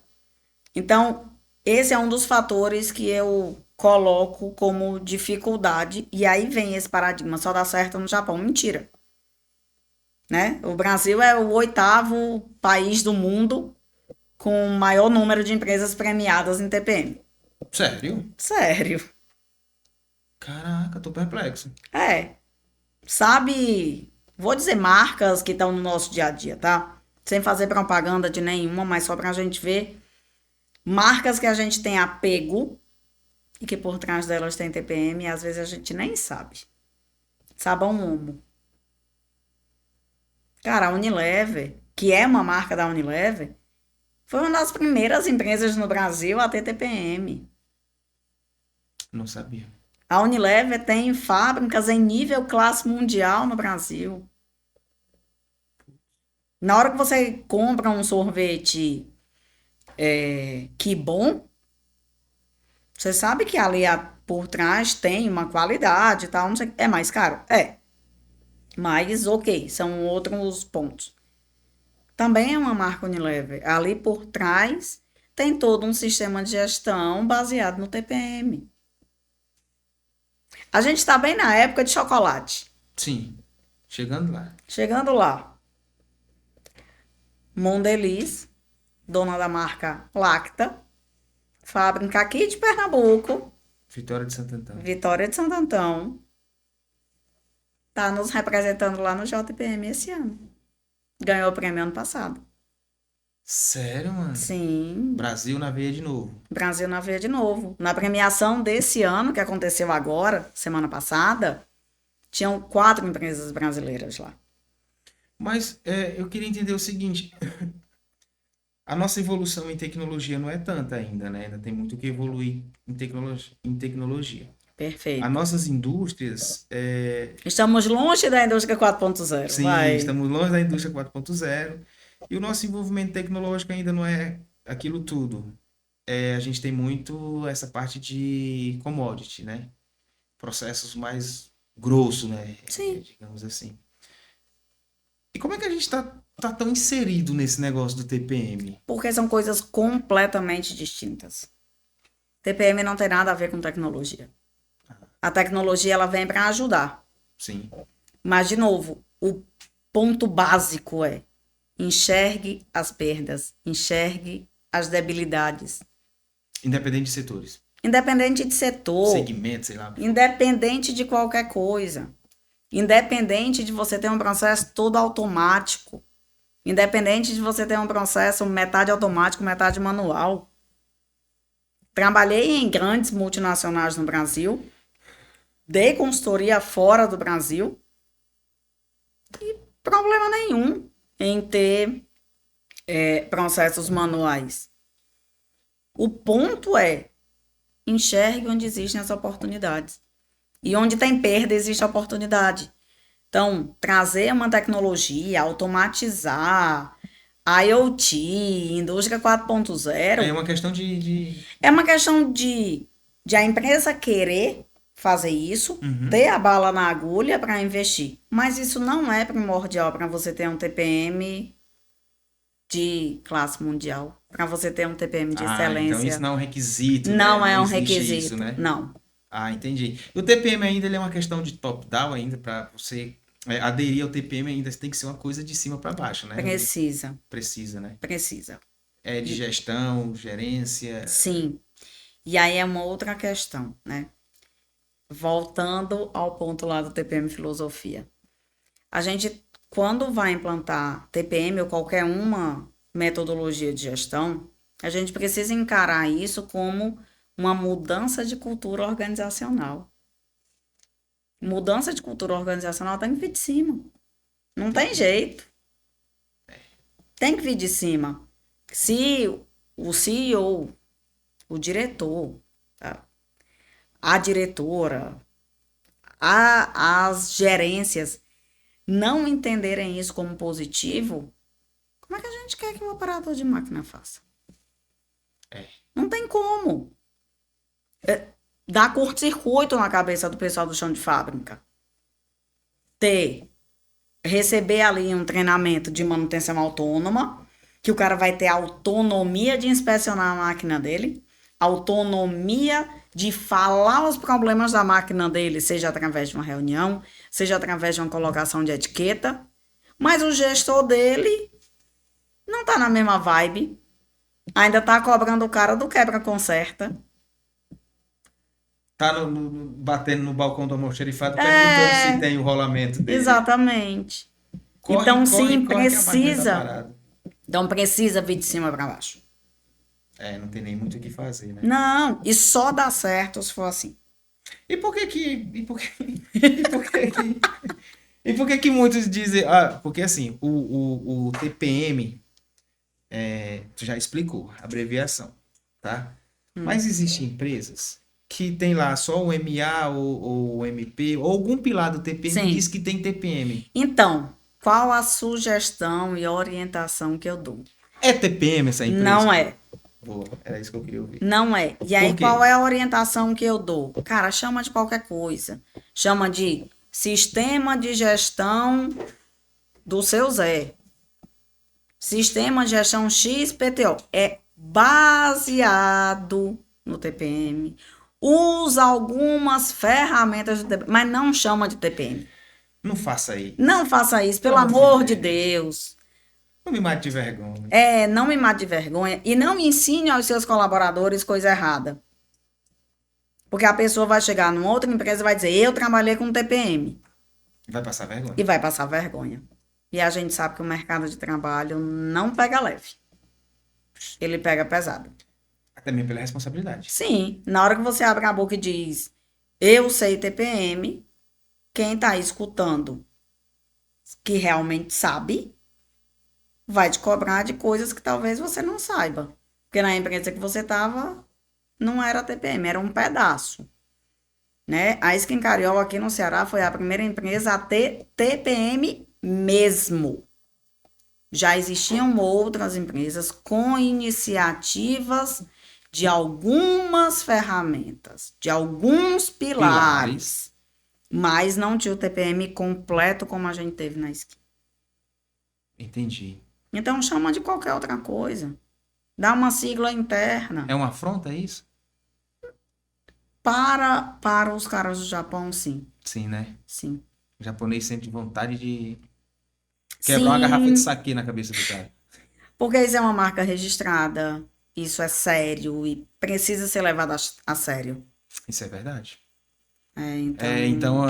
Então, esse é um dos fatores que eu coloco como dificuldade. E aí vem esse paradigma, só dá certo no Japão. Mentira. Né? O Brasil é o 8º país do mundo com o maior número de empresas premiadas em TPM. Sério? Sério. Caraca, tô perplexo. Sabe, vou dizer marcas que estão no nosso dia a dia, tá? Sem fazer propaganda de nenhuma, mas só pra gente ver. Marcas que a gente tem apego e que por trás delas tem TPM e às vezes a gente nem sabe. Sabão Omo. Cara, a Unilever, que é uma marca da Unilever, foi uma das primeiras empresas no Brasil a ter TPM. Não sabia. A Unilever tem fábricas em nível classe mundial no Brasil. Na hora que você compra um sorvete que bom, você sabe que ali por trás tem uma qualidade e tal, não sei, é mais caro? É. Mas ok, são outros pontos. Também é uma marca Unilever. Ali por trás tem todo um sistema de gestão baseado no TPM. A gente está bem na época de chocolate. Sim, chegando lá. Chegando lá. Mondelez dona da marca Lacta, fábrica aqui de Pernambuco, Vitória de Santo Antão. Vitória de Santo Antão, tá nos representando lá no JPM esse ano. Ganhou o prêmio ano passado. Sério, mano? Sim, Brasil na veia de novo. Brasil na veia de novo. Na premiação desse ano, que aconteceu agora, semana passada, tinham 4 empresas brasileiras lá. Mas eu queria entender o seguinte: a nossa evolução em tecnologia não é tanta ainda, né? Ainda tem muito que evoluir em tecnologia. Perfeito. As nossas indústrias, Estamos longe da indústria 4.0, sim, vai. estamos longe da indústria 4.0 e o nosso envolvimento tecnológico ainda não é aquilo tudo. A gente tem muito essa parte de commodity, né? Processos mais grossos, né? Sim. Digamos assim. E como é que a gente tá tão inserido nesse negócio do TPM? Porque são coisas completamente distintas. TPM não tem nada a ver com tecnologia. A tecnologia ela vem para ajudar. Sim. Mas, de novo, o ponto básico é enxergue as perdas, enxergue as debilidades. Independente de setores. Independente de setor, Segmento, sei lá. independente de qualquer coisa. Independente de você ter um processo todo automático. Independente de você ter um processo metade automático, metade manual. Trabalhei em grandes multinacionais no Brasil. Dei consultoria fora do Brasil. E problema nenhum em ter processos manuais. O ponto é enxergue onde existem as oportunidades. E onde tem perda, existe oportunidade. Então, trazer uma tecnologia, automatizar, IoT, indústria 4.0... É uma questão de... É uma questão de a empresa querer fazer isso, ter a bala na agulha para investir. Mas isso não é primordial para você ter um TPM de classe mundial, para você ter um TPM de excelência. Então isso não é um requisito, Não né? é um existe requisito, isso, né? não. Entendi. O TPM ainda ele é uma questão de top-down ainda, para você aderir ao TPM ainda tem que ser uma coisa de cima para baixo, né? Precisa. Precisa, né? Precisa. É de gestão, gerência. Sim. E aí é uma outra questão, né? Voltando ao ponto lá do TPM Filosofia. A gente, quando vai implantar TPM ou qualquer uma metodologia de gestão, a gente precisa encarar isso como uma mudança de cultura organizacional. Mudança de cultura organizacional tem que vir de cima. Não tem jeito. Tem que vir de cima. Se o CEO, o diretor, tá? A diretora, as gerências não entenderem isso como positivo, como é que a gente quer que o operador de máquina faça? Não tem como. Dá curto-circuito na cabeça do pessoal do chão de fábrica. Receber ali um treinamento de manutenção autônoma, que o cara vai ter autonomia de inspecionar a máquina dele, autonomia de falar os problemas da máquina dele, seja através de uma reunião, seja através de uma colocação de etiqueta, mas o gestor dele não tá na mesma vibe, ainda tá cobrando o cara do quebra-conserta. Tá batendo no balcão do almoxerifado perguntando se tem o rolamento dele. Exatamente. Corre, Então, corre, sim, corre que a máquina tá precisa. parada. Então, precisa vir de cima para baixo. Não tem nem muito o que fazer, né? Não, e só dá certo se for assim. E por que que muitos dizem... porque assim, o TPM, tu já explicou, a abreviação, tá? Mas existem empresas que tem lá só o MA ou o MP, ou algum pilar do TPM que diz que tem TPM. Então, qual a sugestão e orientação que eu dou? É TPM essa empresa? Não é. Boa, era isso que eu queria ouvir. Não é. E aí, Por quê? qual é a orientação que eu dou? Cara, chama de qualquer coisa. Chama de sistema de gestão do seu Zé. Sistema de gestão XPTO. É baseado no TPM. Usa algumas ferramentas do TPM, mas não chama de TPM. Não faça aí. Não faça isso, pelo amor de Deus. Não me mate de vergonha. Não me mate de vergonha e não ensine aos seus colaboradores coisa errada. Porque a pessoa vai chegar numa outra empresa e vai dizer, eu trabalhei com TPM. Vai passar vergonha. E vai passar vergonha. E a gente sabe que o mercado de trabalho não pega leve. Ele pega pesado. Até mesmo pela responsabilidade. Sim, na hora que você abre a boca e diz, eu sei TPM, quem tá escutando que realmente sabe, vai te cobrar de coisas que talvez você não saiba. Porque na empresa que você estava, não era TPM, era um pedaço. Né? A Skin Cariol aqui no Ceará foi a primeira empresa a ter TPM mesmo. Já existiam outras empresas com iniciativas de algumas ferramentas, de alguns pilares, mas não tinha o TPM completo como a gente teve na Skin. Entendi. Então chama de qualquer outra coisa. Dá uma sigla interna. É uma afronta, é isso? Para os caras do Japão, sim. Sim, né? Sim. O japonês sente vontade de quebrar uma garrafa de saquê na cabeça do cara. Porque isso é uma marca registrada, isso é sério e precisa ser levado a sério. Isso é verdade. Então,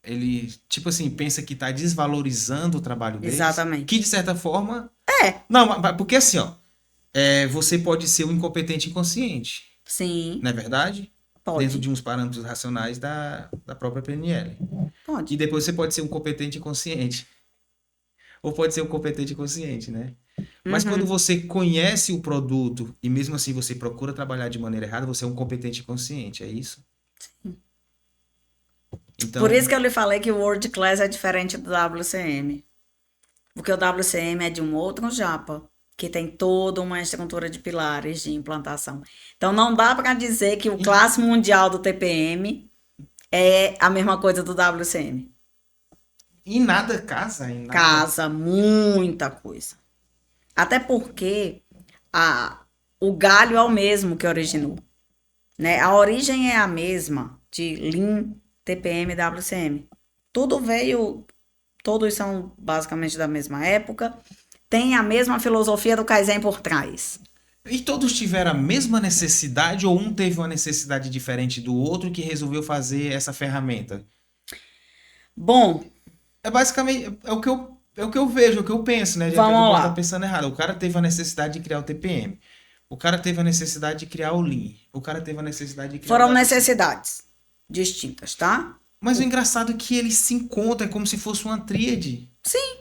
Ele, tipo assim, pensa que tá desvalorizando o trabalho deles. Exatamente. Que, de certa forma... Não, porque assim, ó, você pode ser um incompetente inconsciente. Sim. Não é verdade? Pode. Dentro de uns parâmetros racionais da própria PNL. Pode. E depois você pode ser um competente inconsciente. Ou pode ser um competente consciente, né? Mas quando você conhece o produto e mesmo assim você procura trabalhar de maneira errada, você é um competente consciente, é isso? Sim. Então, por isso que eu lhe falei que o World Class é diferente do WCM. Porque o WCM é de um outro japa, que tem toda uma estrutura de pilares de implantação. Então não dá para dizer que o classe mundial do TPM é a mesma coisa do WCM. E nada casa? Casa muita coisa. Até porque o galho é o mesmo que originou. Né? A origem é a mesma de Lean, TPM e WCM. Tudo veio, todos são basicamente da mesma época, tem a mesma filosofia do Kaizen por trás. E todos tiveram a mesma necessidade ou um teve uma necessidade diferente do outro que resolveu fazer essa ferramenta? Bom, É basicamente é o que eu vejo, é o que eu penso, né? Vamos eu posso lá. estar pensando errado. O cara teve a necessidade de criar o TPM. O cara teve a necessidade de criar o Lean. O cara teve a necessidade de criar foram o WCM. necessidades distintas, tá? Mas o engraçado é que eles se encontram, é como se fosse uma tríade. Sim.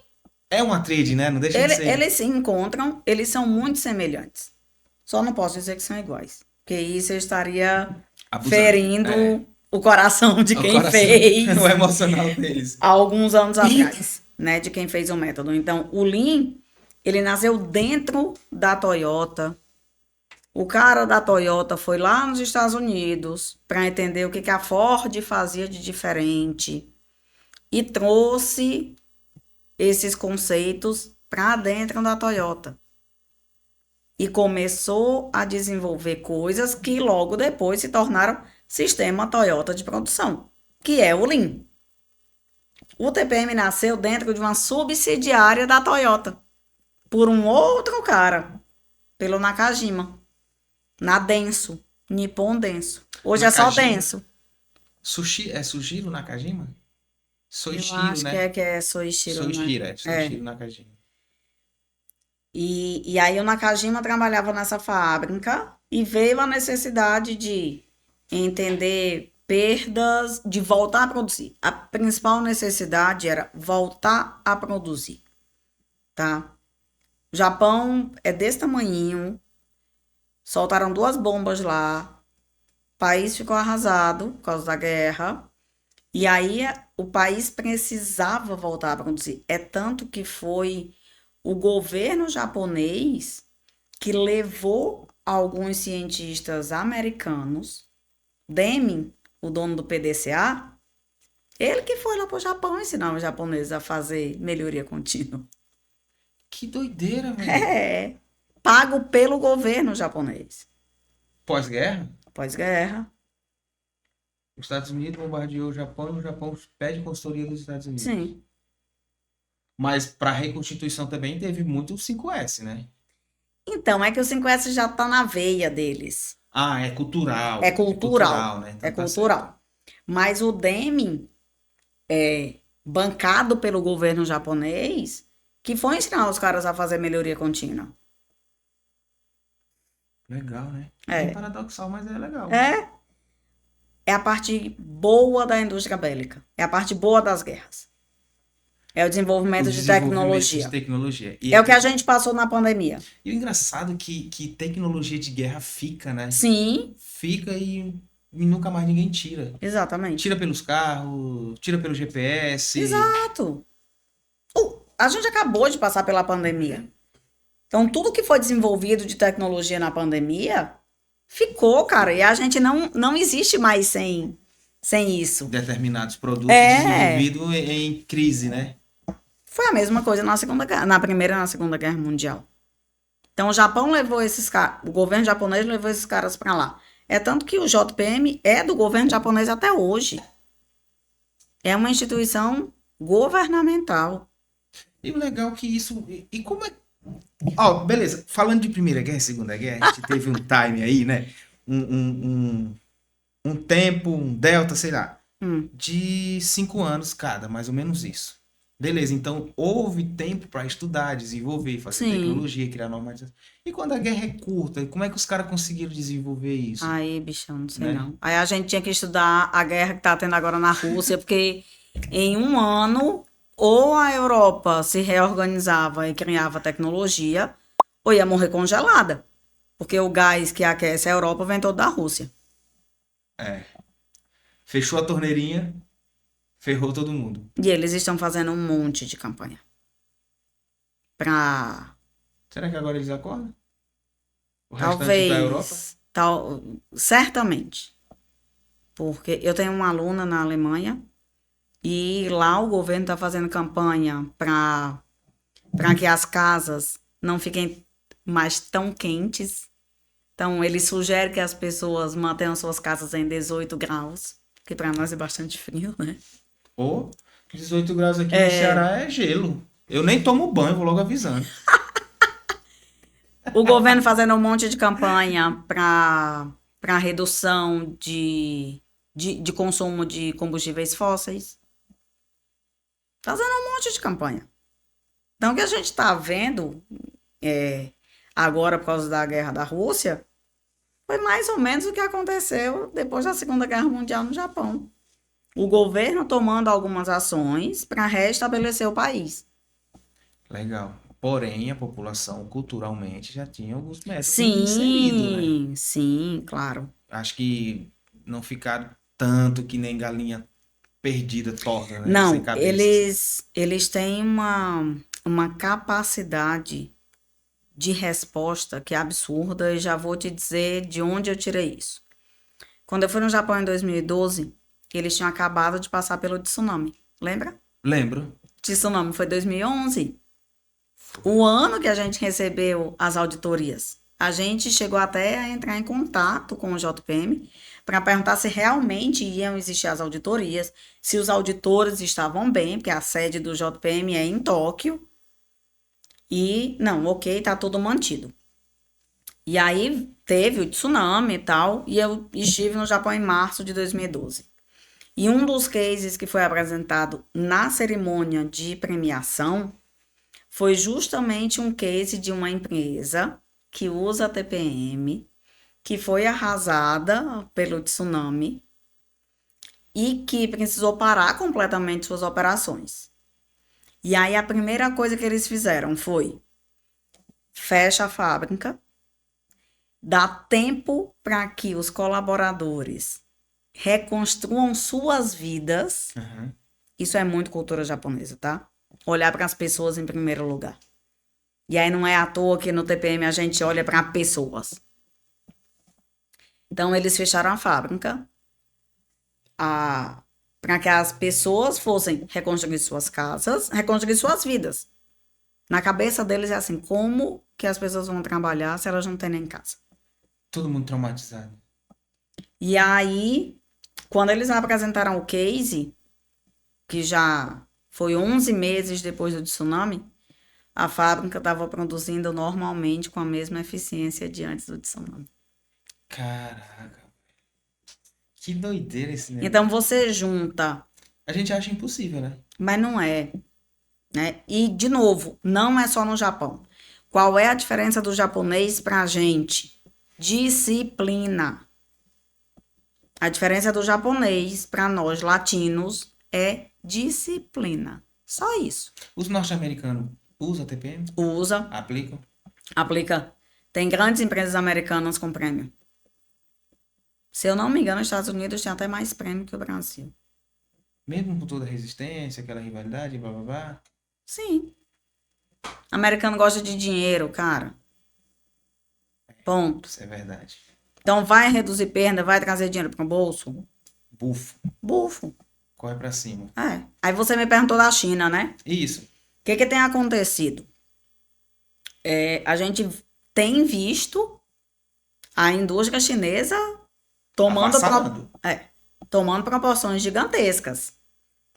É uma tríade, né? Não deixa de ser. Eles se encontram, eles são muito semelhantes. Só não posso dizer que são iguais. Porque isso eu estaria Abusado. ferindo o coração de quem fez. O emocional deles. Há alguns anos atrás, né? De quem fez o método. Então, o Lean, ele nasceu dentro da Toyota. O cara da Toyota foi lá nos Estados Unidos para entender o que a Ford fazia de diferente e trouxe esses conceitos para dentro da Toyota. E começou a desenvolver coisas que logo depois se tornaram sistema Toyota de produção, que é o Lean. O TPM nasceu dentro de uma subsidiária da Toyota, por um outro cara, pelo Nakajima, na Denso, Nippon Denso. Hoje Nakajima. É só Denso. Sugiro Nakajima? Soichiro, Eu acho né? que é Soichiro, Soichiro, né? Soichiro Nakajima. E aí o Nakajima trabalhava nessa fábrica e veio a necessidade de entender perdas, de voltar a produzir. A principal necessidade era voltar a produzir, tá? O Japão é desse tamanhinho, soltaram 2 bombas lá, o país ficou arrasado por causa da guerra, e aí o país precisava voltar a produzir. É tanto que foi o governo japonês que levou alguns cientistas americanos, Deming, o dono do PDCA, ele que foi lá pro Japão ensinar os japoneses a fazer melhoria contínua. Que doideira, velho. É, pago pelo governo japonês. Pós-guerra, Pós-guerra. os Estados Unidos bombardeou o Japão e o Japão pede consultoria dos Estados Unidos. Sim. Mas para a reconstituição também teve muito o 5S, né? Então, é que o 5S já tá na veia deles. Ah, é cultural. É É cultural. cultural, né? É Então tá certo. cultural. Mas o Deming é bancado pelo governo japonês que foi ensinar os caras a fazer melhoria contínua. Legal, né? Bem É. paradoxal, mas é legal. É a parte boa da indústria bélica. É a parte boa das guerras. É o O desenvolvimento de desenvolvimento de tecnologia. tecnologia. É o que a gente passou na pandemia. E o engraçado é que tecnologia de guerra fica, né? Sim, Fica e nunca mais ninguém tira. exatamente. Tira pelos carros, tira pelo GPS. Exato. A gente acabou de passar pela pandemia. Então, tudo que foi desenvolvido de tecnologia na pandemia ficou, cara. E a gente não existe mais sem isso. Determinados produtos É. desenvolvidos em crise, né? Foi a mesma coisa na Primeira e na Segunda Guerra Mundial. Então, o Japão levou esses caras, o governo japonês levou esses caras para lá. É tanto que o JPM é do governo japonês até hoje. É uma instituição governamental. E o legal é que isso. E como é. Ó, beleza. Falando de Primeira Guerra e Segunda Guerra, a gente teve um time aí, né? Um tempo, um delta, sei lá, Hum. de 5 anos cada, mais ou menos isso. Beleza, então houve tempo para estudar, desenvolver, fazer Sim. tecnologia, criar normatização. E quando a guerra é curta, como é que os caras conseguiram desenvolver isso? Aí, bichão, não sei Né? não. Aí a gente tinha que estudar a guerra que tá tendo agora na Rússia, porque em um ano, ou a Europa se reorganizava e criava tecnologia, ou ia morrer congelada. Porque o gás que aquece a Europa vem todo da Rússia. Fechou a torneirinha, ferrou todo mundo. E eles estão fazendo um monte de campanha. Pra Será que agora eles acordam? O restante da Europa? certamente. Porque eu tenho uma aluna na Alemanha e lá o governo está fazendo campanha para que as casas não fiquem mais tão quentes. Então, ele sugere que as pessoas mantenham suas casas em 18 graus, que para nós é bastante frio, né? Ou 18 graus aqui no Ceará é gelo. Eu nem tomo banho, vou logo avisando. O governo fazendo um monte de campanha para redução de consumo de combustíveis fósseis. Fazendo um monte de campanha. Então, o que a gente está vendo agora, por causa da guerra da Rússia, foi mais ou menos o que aconteceu depois da Segunda Guerra Mundial no Japão. O governo tomando algumas ações para restabelecer o país. Legal. Porém, a população culturalmente já tinha alguns métodos inseridos, né? Sim, claro. Acho que não ficaram tanto que nem galinha perdida, torta, né? Sem Não, cabeça. eles têm uma capacidade de resposta que é absurda e já vou te dizer de onde eu tirei isso. Quando eu fui no Japão em 2012, eles tinham acabado de passar pelo tsunami. Lembra? Lembro. Tsunami foi 2011. O ano que a gente recebeu as auditorias. A gente chegou até a entrar em contato com o JPM para perguntar se realmente iam existir as auditorias, se os auditores estavam bem, porque a sede do JPM é em Tóquio. E, não, ok, tá tudo mantido. E aí teve o tsunami e tal, e eu estive no Japão em março de 2012. E um dos cases que foi apresentado na cerimônia de premiação foi justamente um case de uma empresa que usa TPM, que foi arrasada pelo tsunami e que precisou parar completamente suas operações. E aí a primeira coisa que eles fizeram foi fecha a fábrica, dá tempo para que os colaboradores reconstruam suas vidas. Uhum. Isso é muito cultura japonesa, tá? Olhar para as pessoas em primeiro lugar. E aí não é à toa que no TPM a gente olha para pessoas. Então eles fecharam a fábrica para que as pessoas fossem reconstruir suas casas, reconstruir suas vidas. Na cabeça deles é assim, como que as pessoas vão trabalhar se elas não têm nem casa? Todo mundo traumatizado. E aí, quando eles apresentaram o case, que já foi 11 meses depois do tsunami, a fábrica estava produzindo normalmente com a mesma eficiência de antes do tsunami. Caraca. Que doideira esse negócio. Então você junta, A gente acha impossível, né? mas não é, né? E, de novo, não é só no Japão. Qual é a diferença do japonês para a gente? Disciplina. A diferença do japonês para nós latinos é disciplina. Só isso. Os norte-americanos usam TPM? Usa, Aplicam? aplica. Tem grandes empresas americanas com prêmio. Se eu não me engano, os Estados Unidos tem até mais prêmio que o Brasil. Mesmo com toda a resistência, aquela rivalidade, blá blá blá. Sim. Americano gosta de dinheiro, cara. Ponto. Isso é verdade. Então vai reduzir perda, vai trazer dinheiro para o bolso? Bufo. Bufo. Corre pra cima. É. Aí você me perguntou da China, né? Isso. O que tem acontecido? A gente tem visto a indústria chinesa tomando Avassalando. proporções gigantescas,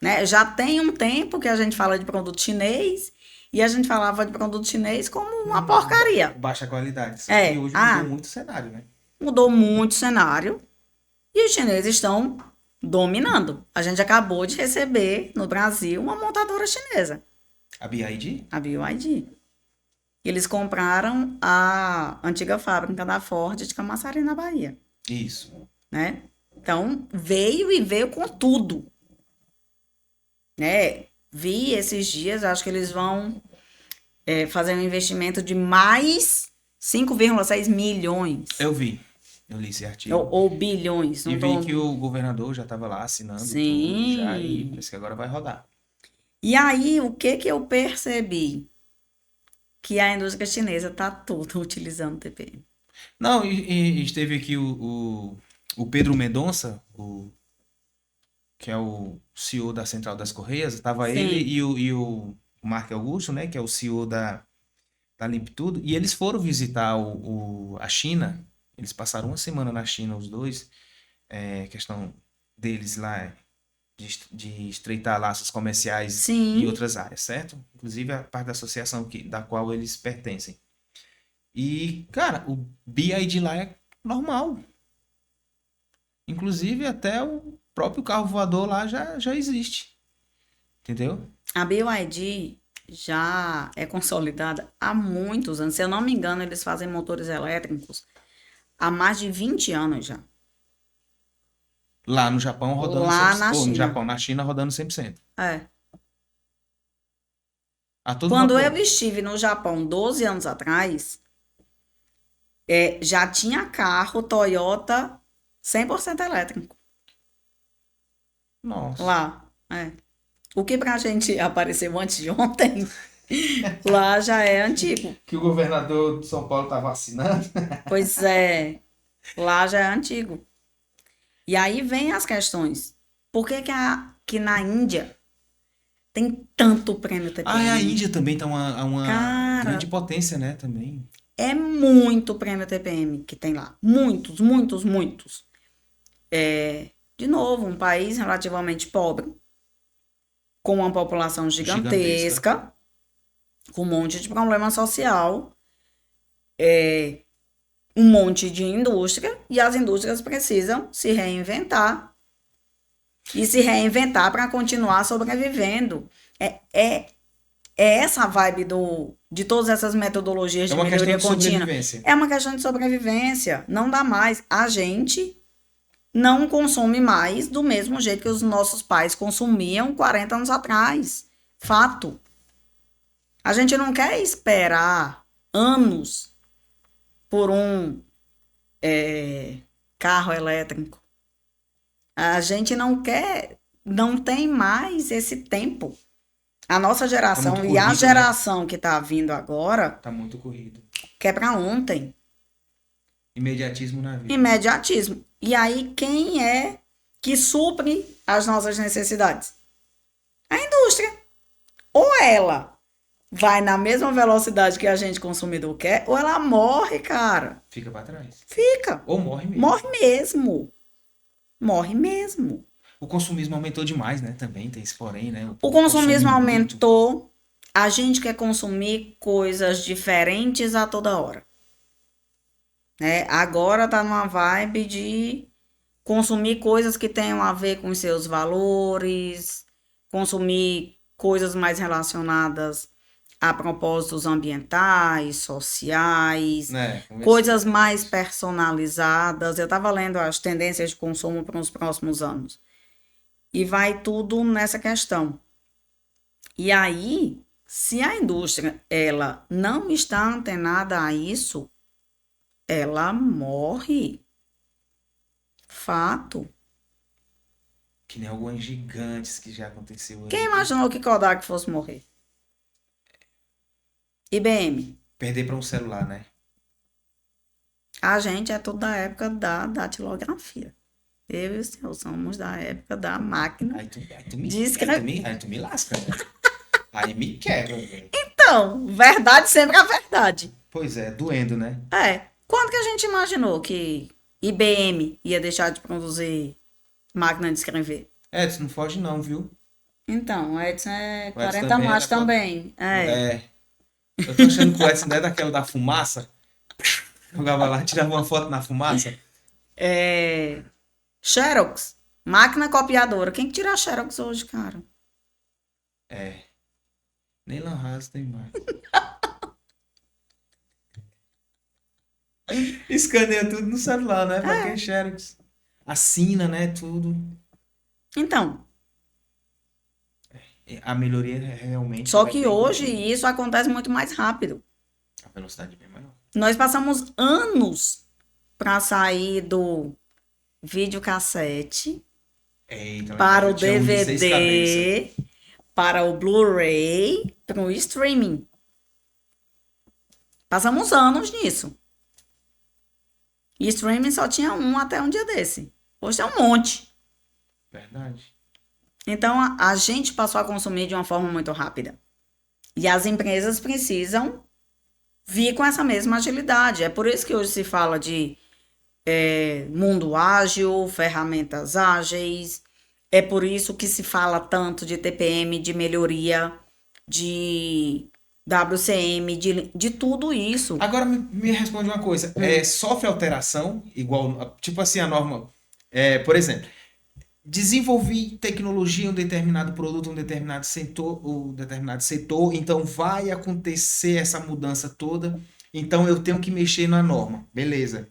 né? Já tem um tempo que a gente fala de produto chinês e a gente falava de produto chinês como uma porcaria. Baixa qualidade. É. E hoje mudou muito o cenário, né? Mudou muito o cenário e os chineses estão dominando. A gente acabou de receber no Brasil uma montadora chinesa, A BYD? a BYD. Eles compraram a antiga fábrica da Ford de Camaçari, na Bahia, Isso. né? Então, veio com tudo, né? Vi esses dias, acho que eles vão fazer um investimento de mais 5,6 milhões. Eu vi. Eu li esse artigo. Ou bilhões. E vi que o governador já estava lá assinando Sim. tudo já e parece que agora vai rodar. E aí, o que eu percebi? Que a indústria chinesa está toda utilizando TPM. Não, e esteve aqui o Pedro Mendonça, que é o CEO da Central das Correias, estava Sim. ele e o Marco Augusto, né, que é o CEO da Limpe Tudo, e eles foram visitar a China. Eles passaram uma semana na China, os dois. Questão deles lá de estreitar laços comerciais Sim. e outras áreas, certo? Inclusive a parte da associação da qual eles pertencem. E, cara, o BID lá é normal. Inclusive até o próprio carro voador lá já existe. Entendeu? A BYD já é consolidada há muitos anos. Se eu não me engano, eles fazem motores elétricos há mais de 20 anos já. Lá no Japão rodando Lá 100%. na Ou no China. Japão, na China rodando 100%. A todo Quando vapor. eu estive no Japão 12 anos atrás, já tinha carro Toyota 100% elétrico Nossa. lá. O que pra gente apareceu antes de ontem, lá já é antigo. Que o governador de São Paulo tá vacinando. Pois é, lá já é antigo. E aí vem as questões. Por que que na Índia tem tanto prêmio TPM? A Índia também tá uma Cara, grande potência, né? Também. é muito prêmio TPM que tem lá. Muitos, muitos, muitos. De novo, um país relativamente pobre, com uma população gigantesca, com um monte de problema social, um monte de indústria, e as indústrias precisam se reinventar. E se reinventar para continuar sobrevivendo. É essa a vibe de todas essas metodologias de melhoria contínua. É uma questão de sobrevivência. Não dá mais. A gente não consome mais do mesmo jeito que os nossos pais consumiam 40 anos atrás. Fato. A gente não quer esperar anos por um carro elétrico. A gente não tem mais esse tempo. A nossa geração e a geração que tá vindo agora tá muito corrido. Quer pra ontem. Imediatismo na vida. Imediatismo. E aí, quem é que supre as nossas necessidades? A indústria. Ou ela vai na mesma velocidade que a gente consumidor quer, ou ela morre, cara. Fica pra trás. Fica. Ou morre mesmo. Morre mesmo. Morre mesmo. O consumismo aumentou demais, né? Também tem esse porém, né? O consumismo consome muito. aumentou. A gente quer consumir coisas diferentes a toda hora. Né? Agora tá numa vibe de consumir coisas que tenham a ver com os seus valores, consumir coisas mais relacionadas a propósitos ambientais, sociais, Né? coisas mais personalizadas. Eu estava lendo as tendências de consumo para os próximos anos. E vai tudo nessa questão. E aí, se a indústria ela não está antenada a isso, ela morre. Fato. Que nem alguns gigantes que já aconteceu aí. Quem imaginou que Kodak fosse morrer? IBM. Perder para um celular, né? A gente é tudo da época da datilografia. Eu e o senhor somos da época da máquina. Aí tu me, De escrever. aí tu me lasca, né? Aí me quebra, velho. Então, verdade sempre é a verdade. Pois é, doendo, né? É. Quando que a gente imaginou que IBM ia deixar de produzir máquina de escrever? Edson, não foge não, viu? Então, o Edson é O Edson 40 também mais era também. É. É. Eu tô achando que o Edson não é daquela da fumaça. Jogava lá, tirava uma foto na fumaça. É. Xerox. Máquina copiadora. Quem que tira a Xerox hoje, cara? É. Nem Lan House tem mais. Escaneia tudo no celular, né? Pra quem Xerox. Assina, né? Tudo. Então, A melhoria realmente só vai que ter hoje contínua. isso acontece muito mais rápido. A velocidade é bem maior. Nós passamos anos para sair do videocassete Eita, para o tinha um de 6 cabeças. DVD, para o Blu-ray, para o streaming. Passamos anos nisso. E streaming só tinha um até um dia desse. Hoje tem um monte. Verdade. Então a gente passou a consumir de uma forma muito rápida. E as empresas precisam vir com essa mesma agilidade. É por isso que hoje se fala de mundo ágil, ferramentas ágeis. É por isso que se fala tanto de TPM, de melhoria, de WCM, de tudo isso. Agora me responde uma coisa. Sofre alteração, igual, tipo assim, a norma. Por exemplo, desenvolvi tecnologia em um determinado produto, um determinado setor, então vai acontecer essa mudança toda, então eu tenho que mexer na norma. Beleza.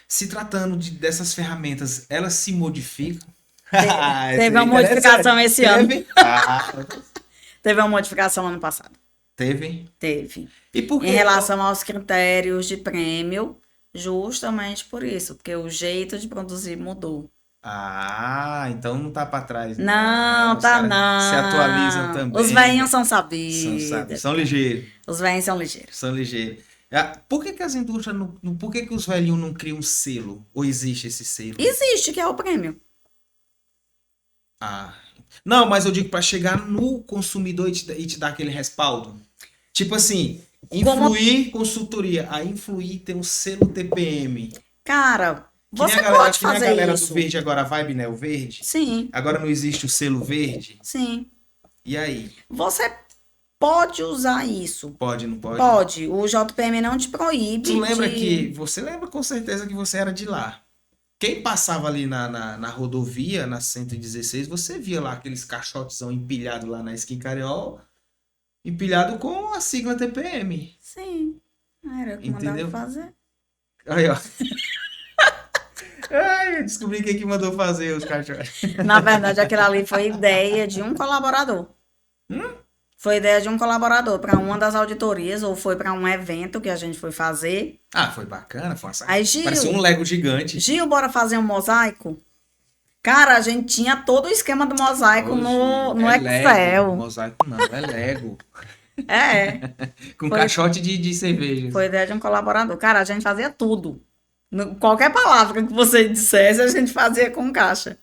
Se tratando dessas ferramentas, elas se modificam? Teve uma modificação esse ano. Teve? Teve uma modificação ano passado. Teve? Teve. E por quê? Em relação aos critérios de prêmio, justamente por isso, porque o jeito de produzir mudou. Então não tá pra trás. Não, Os tá caras não. se atualizam também. Os velhinhos são sabidos. São ligeiros. Os velhinhos são ligeiros. São ligeiros. Por que as indústrias por que os velhinhos não criam um selo? Ou existe esse selo? Existe, que é o prêmio. Não, mas eu digo pra chegar no consumidor e te dar aquele respaldo. Tipo assim, influir consultoria. A influir tem um selo TPM. Cara, você Que nem a pode fazer galera isso. do verde agora, a vibe, né? O verde. Sim, Agora não existe o selo verde. sim. E aí? Você pode usar isso. Pode, não pode? Pode. O JPM não te proíbe. Tu lembra você lembra com certeza que você era de lá. Quem passava ali na rodovia, na 116, você via lá aqueles caixotezão empilhado lá na Skin Cariol, empilhado com a sigla TPM. Sim. Era o que mandava Entendeu? fazer. Aí, ó. Ai, eu descobri quem que mandou fazer os caixotes. Na verdade, aquilo ali foi ideia de um colaborador. Foi ideia de um colaborador para uma das auditorias ou foi para um evento que a gente foi fazer. Foi bacana, foi uma Aí, Gil, parecia um Lego gigante. Gil, bora fazer um mosaico? Cara, a gente tinha todo o esquema do mosaico no Excel. Lego. Mosaico não, é Lego. Com Foi- caixote de cerveja. Foi ideia de um colaborador. Cara, a gente fazia tudo. Qualquer palavra que você dissesse, a gente fazia com caixa.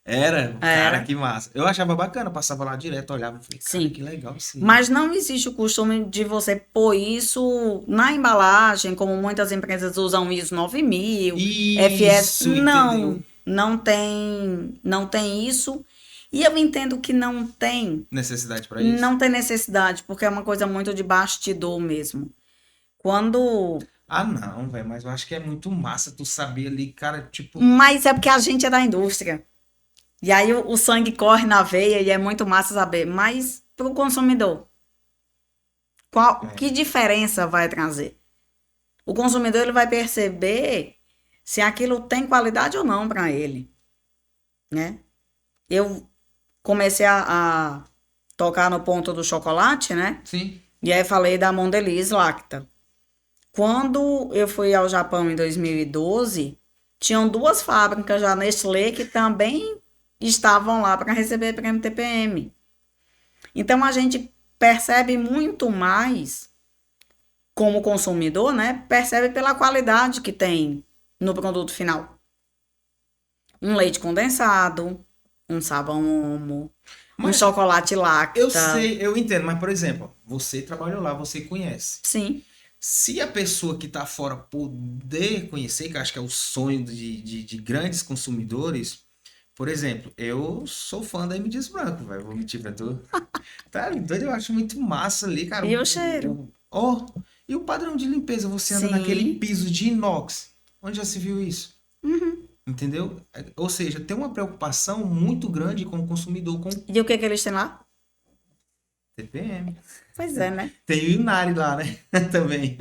Era? Era. Cara, que massa. Eu achava bacana, passava lá direto, olhava e falei, cara, Sim. que legal, sim. Mas não existe o costume de você pôr isso na embalagem, como muitas empresas usam ISO 9000, FS. Isso, Não. entendeu? não tem isso. E eu entendo que não tem, Necessidade para isso? não tem necessidade, porque é uma coisa muito de bastidor mesmo. Quando. Ah, não, velho, mas eu acho que é muito massa tu saber ali, cara, tipo, Mas é porque a gente é da indústria. E aí o sangue corre na veia e é muito massa saber. Mas para o consumidor, que diferença vai trazer? O consumidor ele vai perceber se aquilo tem qualidade ou não para ele, né? Eu comecei a tocar no ponto do chocolate, né? sim. E aí falei da Mondelez Lacta. Quando eu fui ao Japão em 2012, tinham duas fábricas já Nestlé que também estavam lá para receber prêmio TPM. Então a gente percebe muito mais como consumidor, né? Percebe pela qualidade que tem no produto final. Um leite condensado, um sabão Omo, um Mas chocolate eu Lacta. sei, eu entendo, mas por exemplo, você trabalhou lá, você conhece. Sim, Se a pessoa que tá fora poder conhecer, que eu acho que é o sonho de grandes consumidores, por exemplo, eu sou fã da M. Dias Branco, velho, vou mentir pra tu. Tá doido, eu acho muito massa ali, cara. e o cheiro? Ó, e o padrão de limpeza, você anda naquele Sim. piso de inox. Onde já se viu isso? Entendeu? Ou seja, tem uma preocupação muito grande com o consumidor, com o E o que que eles têm lá? TPM. Pois é, né? Tem o Inari lá, né? Também.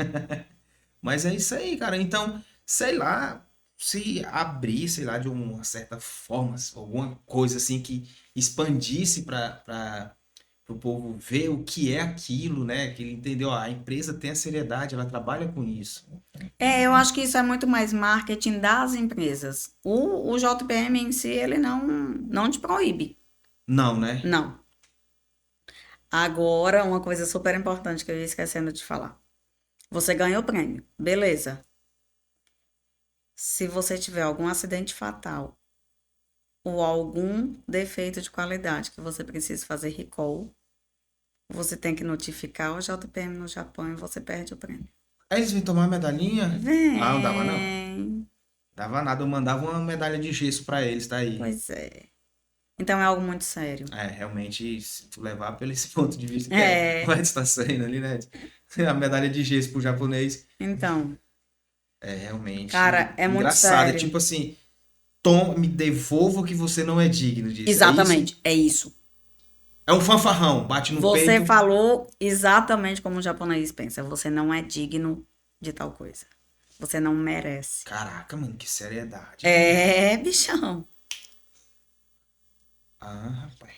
Mas é isso aí, cara. Então, sei lá, se abrir, sei lá, de uma certa forma, alguma coisa assim que expandisse para o povo ver o que é aquilo, né? Que ele entendeu, ó, a empresa tem a seriedade, ela trabalha com isso. É, eu acho que isso é muito mais marketing das empresas. O JPM em si, ele não te proíbe. Não, né? Não. Agora, uma coisa super importante que eu ia esquecendo de falar. Você ganhou o prêmio, beleza. Se você tiver algum acidente fatal ou algum defeito de qualidade que você precise fazer recall, você tem que notificar o JPM no Japão e você perde o prêmio. Aí eles vêm tomar a medalhinha? Ah, não dava não. Vem. Dava nada, eu mandava uma medalha de gesso pra eles, tá aí. Pois é. Então é algo muito sério. É, realmente, se tu levar pelo esse ponto de vista, que É. vai estar saindo ali, né? A medalha de gesso pro japonês. Então, É realmente cara, é muito engraçado. É sério. tipo assim, toma, me devolva o que você não é digno disso. É isso? Exatamente, é isso. É um fanfarrão, bate no Você peito. falou exatamente como o japonês pensa. Você não é digno de tal coisa. Você não merece. Caraca, mano, que seriedade. É, bichão. Ah, rapaz.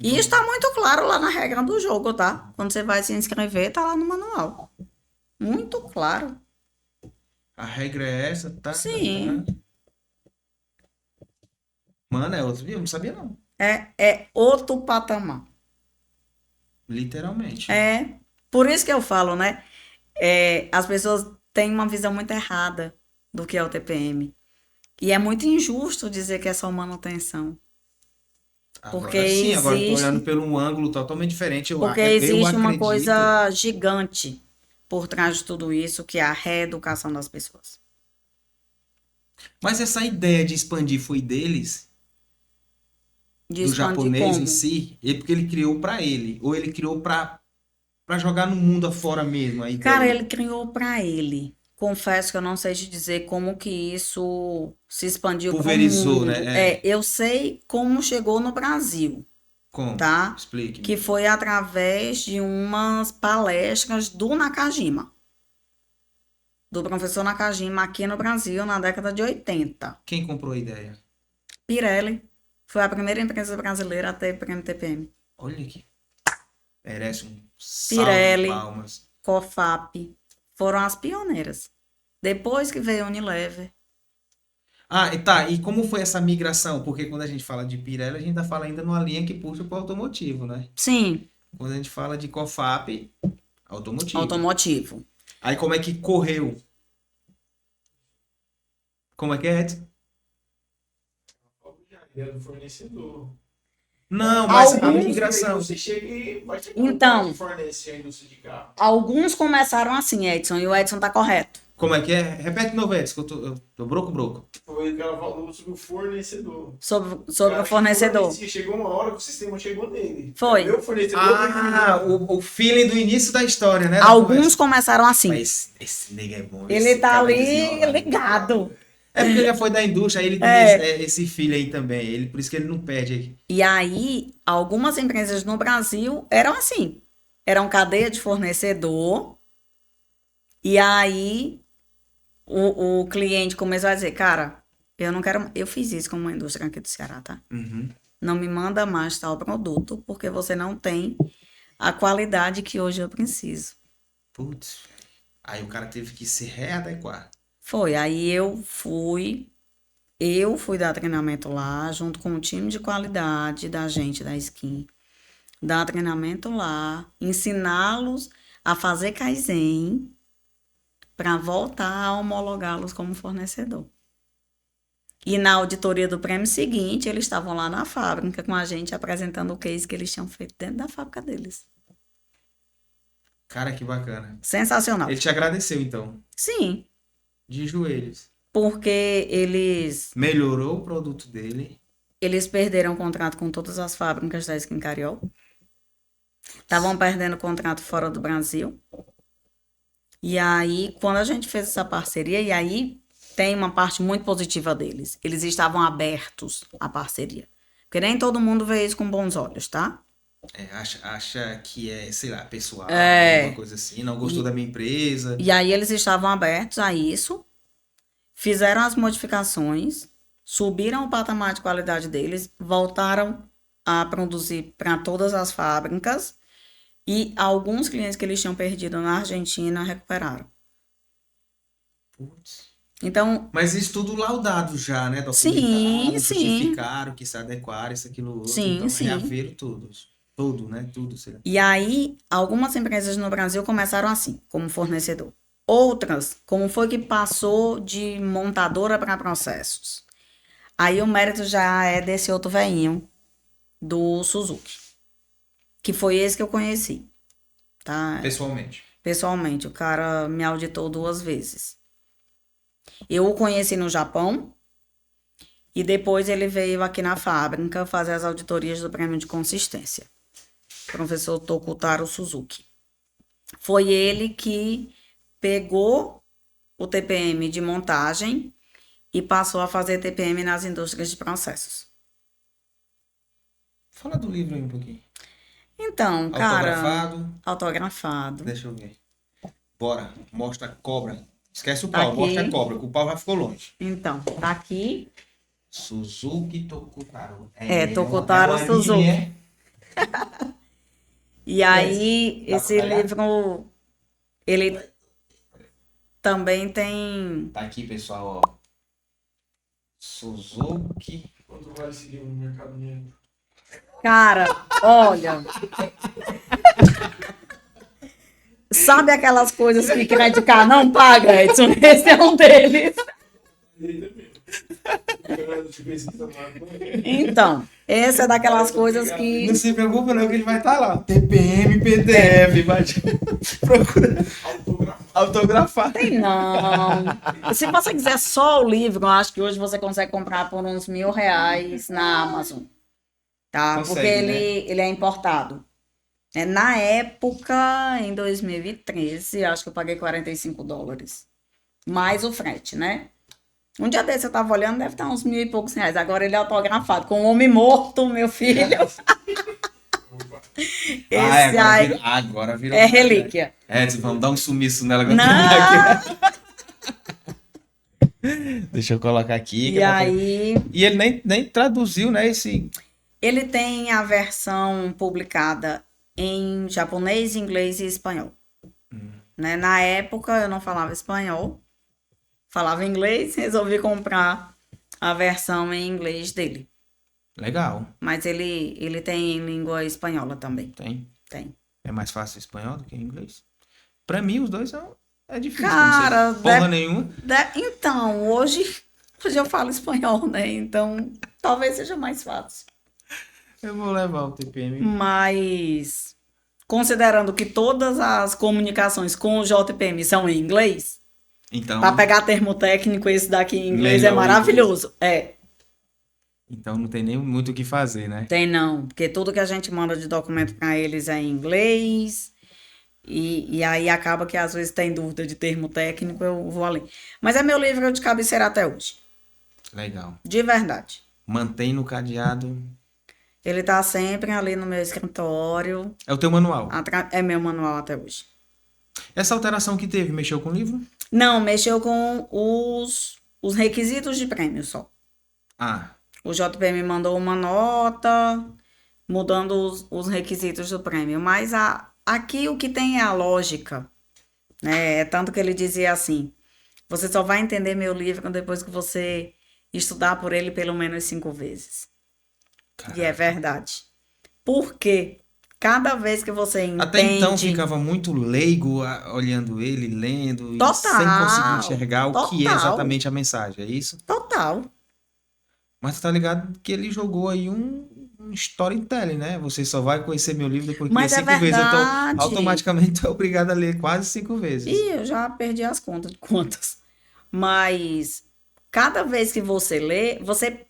E isso tá muito claro lá na regra do jogo, tá? Quando você vai se inscrever, tá lá no manual. Muito claro. A regra é essa, tá? Sim. Mano, é outro. Eu não sabia, não. É outro patamar. Literalmente. É. Por isso que eu falo, né? As pessoas têm uma visão muito errada do que é o TPM. E é muito injusto dizer que é só manutenção. Porque Agora sim, agora eu tô olhando existe, pelo um ângulo totalmente diferente. porque Eu existe uma acredito. coisa gigante por trás de tudo isso, que é a reeducação das pessoas. Mas essa ideia de expandir foi deles, De do expandir japonês em como? si, é porque ele criou pra ele, ou ele criou pra para jogar no mundo afora mesmo a Cara, ideia. ele criou para ele. Confesso que eu não sei te dizer como que isso se expandiu para o Pulverizou, mundo. né? É. Eu sei como chegou no Brasil, Como? tá? Explique-me. Que foi através de umas palestras do Nakajima, do professor Nakajima aqui no Brasil na década de 80. Quem comprou a ideia? Pirelli foi a primeira empresa brasileira a ter prêmio TPM. Olha aqui. Merece um salve de Pirelli, palmas. Cofap foram as pioneiras. Depois que veio a Unilever. Ah, e tá. E como foi essa migração? Porque quando a gente fala de Pirelli, a gente tá falando ainda numa linha que puxa pro automotivo, né? Sim, Quando a gente fala de Cofap, automotivo. automotivo. Aí como é que correu? Como é que é, Edson? É do fornecedor. Não, mas a Alguns- migração. Você chega e vai ter Então. que fornece a indústria de carro. Alguns começaram assim, Edson, e o Edson tá correto. Como é que é? Repete de novo, Edson, que eu tô broco. Foi o que ela falou sobre o fornecedor. Sobre Cara, o fornecedor. fornecia, chegou uma hora que o sistema chegou nele. Foi. Meu fornecedor. Ah, o feeling do início da história, né? Alguns começaram assim. Mas esse nega é bom. Ele esse tá cara ali desenrola. ligado. É porque ele já foi da indústria, aí ele tem esse feeling aí também. Por isso que ele não perde aí. E aí, algumas empresas no Brasil eram assim. Eram cadeia de fornecedor. E aí, o cliente começou a dizer, cara, eu não quero... Eu fiz isso com uma indústria aqui do Ceará, tá? Uhum. Não me manda mais tal produto, porque você não tem a qualidade que hoje eu preciso. Putz. Aí o cara teve que se readequar. Foi, aí eu fui dar treinamento lá, junto com o time de qualidade da gente, da Skin. Dar treinamento lá, ensiná-los a fazer Kaizen para voltar a homologá-los como fornecedor. E na auditoria do prêmio seguinte, eles estavam lá na fábrica com a gente apresentando o case que eles tinham feito dentro da fábrica deles. Cara, que bacana. Sensacional. Ele te agradeceu, então. Sim, De joelhos. porque eles Melhorou o produto dele. perderam o contrato com todas as fábricas da Skin Cariol. Estavam perdendo contrato fora do Brasil. E aí, quando a gente fez essa parceria, e aí tem uma parte muito positiva deles. Eles estavam abertos à parceria. Porque nem todo mundo vê isso com bons olhos, tá? Acha que é, sei lá, pessoal, É. alguma coisa assim. Não gostou da minha empresa. E aí eles estavam abertos a isso, fizeram as modificações, subiram o patamar de qualidade deles, voltaram a produzir para todas as fábricas e alguns clientes que eles tinham perdido na Argentina recuperaram. Putz. Então, Mas isso tudo laudado já, né? Sim, Documentado, sim. justificaram que se adequaram, isso, aquilo, outro. Sim, Então, sim. reaveram todos. Tudo, né? Tudo, sei lá. e aí algumas empresas no Brasil começaram assim, como fornecedor. Outras, como foi que passou de montadora para processos? Aí o mérito já é desse outro velhinho, do Suzuki, que foi esse que eu conheci, tá? Pessoalmente. Pessoalmente, o cara me auditou 2 vezes. Eu o conheci no Japão e depois ele veio aqui na fábrica fazer as auditorias do prêmio de consistência. Professor Tokutaro Suzuki. Foi ele que pegou o TPM de montagem e passou a fazer TPM nas indústrias de processos. Fala do livro aí um pouquinho. Então, cara, Autografado. autografado. Deixa eu ver. Bora. Mostra a cobra. Esquece o Tá pau. aqui. Mostra a cobra, que o pau já ficou longe. Então, tá aqui. Suzuki Tokutaro. Tokutaro uma Suzuki. linha. E aí, Dá esse pra olhar? livro, ele também tem... Tá aqui, pessoal, ó. Suzuki. Quanto vale esse livro no Mercado Negro? Cara, olha... Sabe aquelas coisas que crédito card não paga, Edson? Esse é um deles. Então, essa é daquelas coisas que... Não se preocupa não, que ele vai estar lá. TPM, PDF, vai procura autografar. Tem não. Se você quiser só o livro, eu acho que hoje você consegue comprar por uns R$1.000 na Amazon. Tá? Consegue, Porque né? ele é importado. Na época, em 2013, acho que eu paguei $45. Mais o frete, né? Um dia desse eu tava olhando, deve estar uns R$1.000 e poucos. Agora ele é autografado, com um homem morto, meu filho. Esse aí agora virou. é relíquia. Edson, vamos dar um sumiço nela. Não! Deixa eu colocar aqui. E aí, E ele nem traduziu, né? Esse. ele tem a versão publicada em japonês, inglês e espanhol. Né? Na época eu não falava espanhol, falava inglês, resolvi comprar a versão em inglês dele. Legal. Mas ele tem em língua espanhola também. Tem. Tem. É mais fácil espanhol do que inglês? Pra mim, os dois é difícil. Cara, não sei porra nenhuma. Então, hoje eu falo espanhol, né? Então, talvez seja mais fácil. Eu vou levar o TPM. Mas, considerando que todas as comunicações com o JPM são em inglês, Então, Para pegar termo técnico, esse daqui em inglês é Melhor maravilhoso. É, então não tem nem muito o que fazer, né? tem não, porque tudo que a gente manda de documento para eles é em inglês. E aí acaba que às vezes tem dúvida de termo técnico, eu vou ali. Mas é meu livro de cabeceira até hoje. Legal. De verdade. Mantém no cadeado. Ele tá sempre ali no meu escritório. É o teu manual. É meu manual até hoje. Essa alteração que teve, mexeu com o livro? Não, mexeu com os requisitos de prêmio só. Ah, O JP me mandou uma nota mudando os requisitos do prêmio. Mas aqui o que tem é a lógica, né? É tanto que ele dizia assim: você só vai entender meu livro depois que você estudar por ele pelo menos 5 vezes. E é verdade. Porque cada vez que você até então entende. ficava muito leigo olhando ele, lendo, e Total. sem conseguir enxergar o que é Total. exatamente a mensagem, é isso? Total. Mas tu tá ligado que ele jogou aí um storytelling, né? Você só vai conhecer meu livro depois que ler Mas é 5 vezes. Então, verdade. automaticamente tu é obrigado a ler quase 5 vezes. Ih, eu já perdi as contas de quantas. Mas cada vez que você lê, você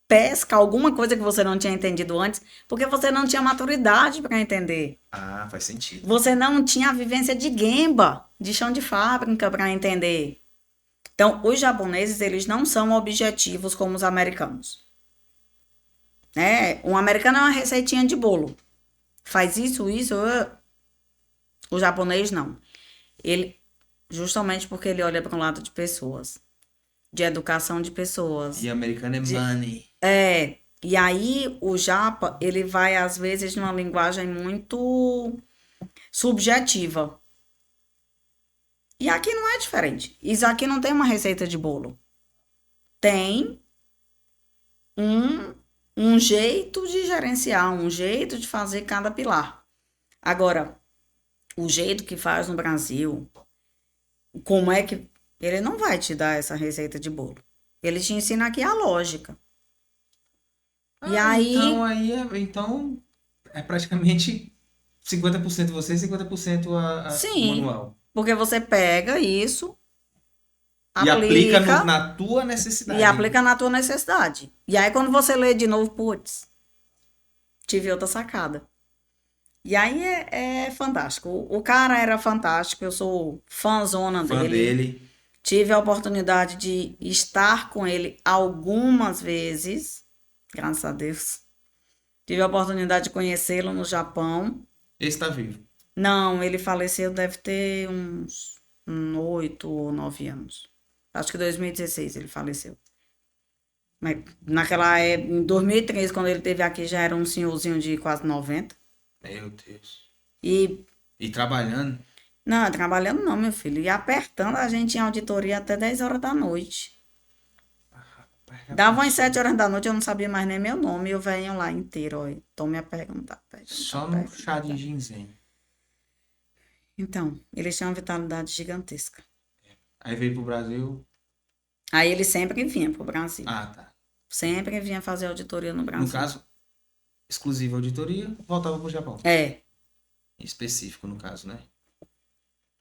pesca alguma coisa que você não tinha entendido antes, porque você não tinha maturidade para entender. Ah, faz sentido. Você não tinha a vivência de Gemba, de chão de fábrica para entender. Então, os japoneses, eles não são objetivos como os americanos. Né? Um americano é uma receitinha de bolo. Faz isso, isso. O japonês não. Ele, justamente porque ele olha para um lado de pessoas, de educação de pessoas. E americano é money. É, e aí o japa, ele vai às vezes numa linguagem muito subjetiva. E aqui não é diferente. Isso aqui não tem uma receita de bolo. Tem um jeito de gerenciar, um jeito de fazer cada pilar. Agora, o jeito que faz no Brasil, como é que... Ele não vai te dar essa receita de bolo. Ele te ensina aqui a lógica. E aí... Então é praticamente 50% você e 50% o Sim, manual. porque você pega isso, E aplica aplica na tua necessidade. e aplica na tua necessidade. E aí quando você lê de novo, putz, tive outra sacada. E aí é fantástico. O cara era fantástico, eu sou fãzona Fã dele. Tive a oportunidade de estar com ele algumas vezes, graças a Deus. Tive a oportunidade de conhecê-lo no Japão. Esse tá vivo. Não, ele faleceu, deve ter uns 8 ou 9 anos. Acho que em 2016 ele faleceu. Mas naquela época, em 2003, quando ele esteve aqui, já era um senhorzinho de quase 90. Meu Deus. E, E trabalhando. não, trabalhando não, meu filho. E apertando a gente em auditoria até 10 horas da noite. Dava umas 7 horas da noite, eu não sabia mais nem meu nome. E eu venho lá inteiro, ó. Tome a pergunta. Só no chá de ginseng. Então, eles tinham uma vitalidade gigantesca. Aí veio pro Brasil. Aí ele sempre vinha pro Brasil. Ah, tá. Sempre vinha fazer auditoria no Brasil. No caso, exclusiva auditoria, voltava pro Japão. É. Específico, no caso, né?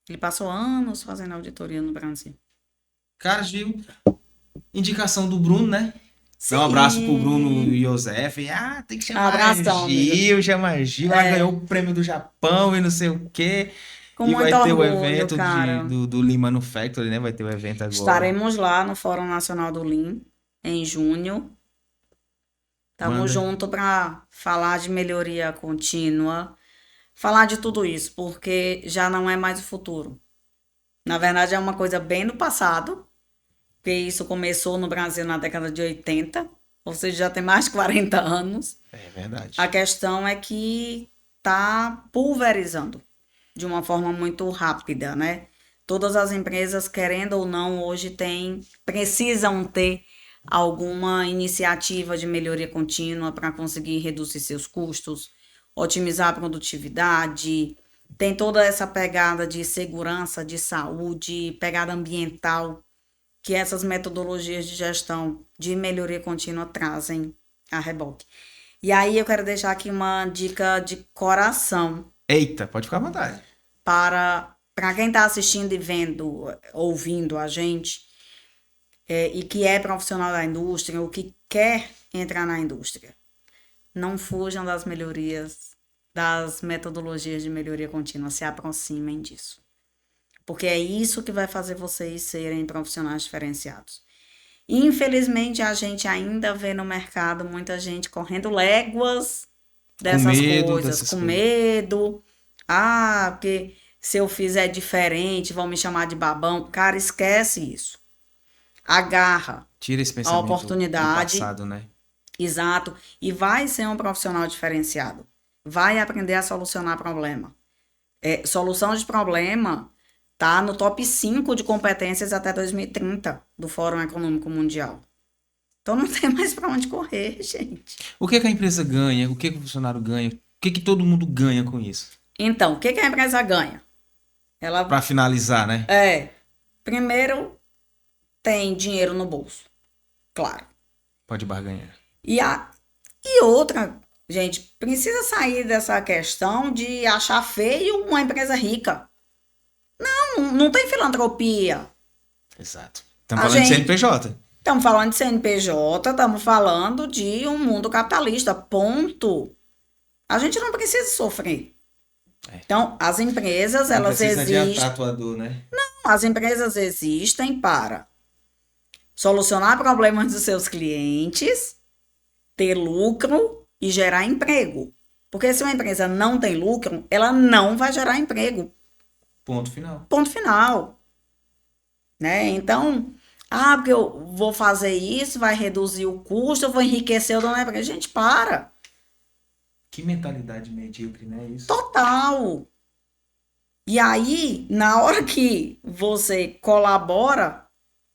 Ele passou anos fazendo auditoria no Brasil. Cara, Gil, indicação do Bruno, né? Sim. Dá um abraço pro Bruno Iosef. Ah, tem que chamar Abração, Gil, chama Gil. Ela ganhou o prêmio do Japão e não sei o quê. Com E muito vai ter o orgulho, evento cara. do Lean Manufacturing, né? Vai ter o evento agora. Estaremos lá no Fórum Nacional do Lean, em junho. Manda. Estamos juntos para falar de melhoria contínua, falar de tudo isso, porque já não é mais o futuro. Na verdade, é uma coisa bem do passado, porque isso começou no Brasil na década de 80, ou seja, já tem mais de 40 anos. É verdade. A questão é que está pulverizando de uma forma muito rápida, né? Todas as empresas, querendo ou não, hoje precisam ter alguma iniciativa de melhoria contínua para conseguir reduzir seus custos, otimizar a produtividade. Tem toda essa pegada de segurança, de saúde, pegada ambiental, que essas metodologias de gestão de melhoria contínua trazem a reboque. E aí eu quero deixar aqui uma dica de coração Eita, pode ficar à vontade. para para quem está assistindo e vendo, ouvindo a gente, e que é profissional da indústria ou que quer entrar na indústria, não fujam das melhorias, das metodologias de melhoria contínua, se aproximem disso. Porque é isso que vai fazer vocês serem profissionais diferenciados. Infelizmente, a gente ainda vê no mercado muita gente correndo léguas dessas coisas, com medo. Ah, porque se eu fizer diferente, vão me chamar de babão. Cara, esquece isso. Agarra Tira esse a pensamento oportunidade. do passado, né? Exato. E vai ser um profissional diferenciado. Vai aprender a solucionar problema. Solução de problema tá no top 5 de competências até 2030 do Fórum Econômico Mundial. Então não tem mais para onde correr, gente. O que a empresa ganha? O que o funcionário ganha? O que todo mundo ganha com isso? Então, o que a empresa ganha? Ela Para finalizar, né? primeiro tem dinheiro no bolso, claro. Pode barganhar. E outra, gente, precisa sair dessa questão de achar feio uma empresa rica. Não tem filantropia. Exato. Estamos falando de CNPJ. Estamos falando de CNPJ, estamos falando de um mundo capitalista, ponto. A gente não precisa sofrer. Então, as empresas, Não elas precisa de existem. tatuador, né? Não, as empresas existem para solucionar problemas dos seus clientes, ter lucro e gerar emprego. Porque se uma empresa não tem lucro, ela não vai gerar emprego. Ponto final. Ponto final. Né? Então, porque eu vou fazer isso, vai reduzir o custo, eu vou enriquecer o dono da empresa. Gente, para. Que mentalidade medíocre, né? Isso. Total. E aí, na hora que você colabora,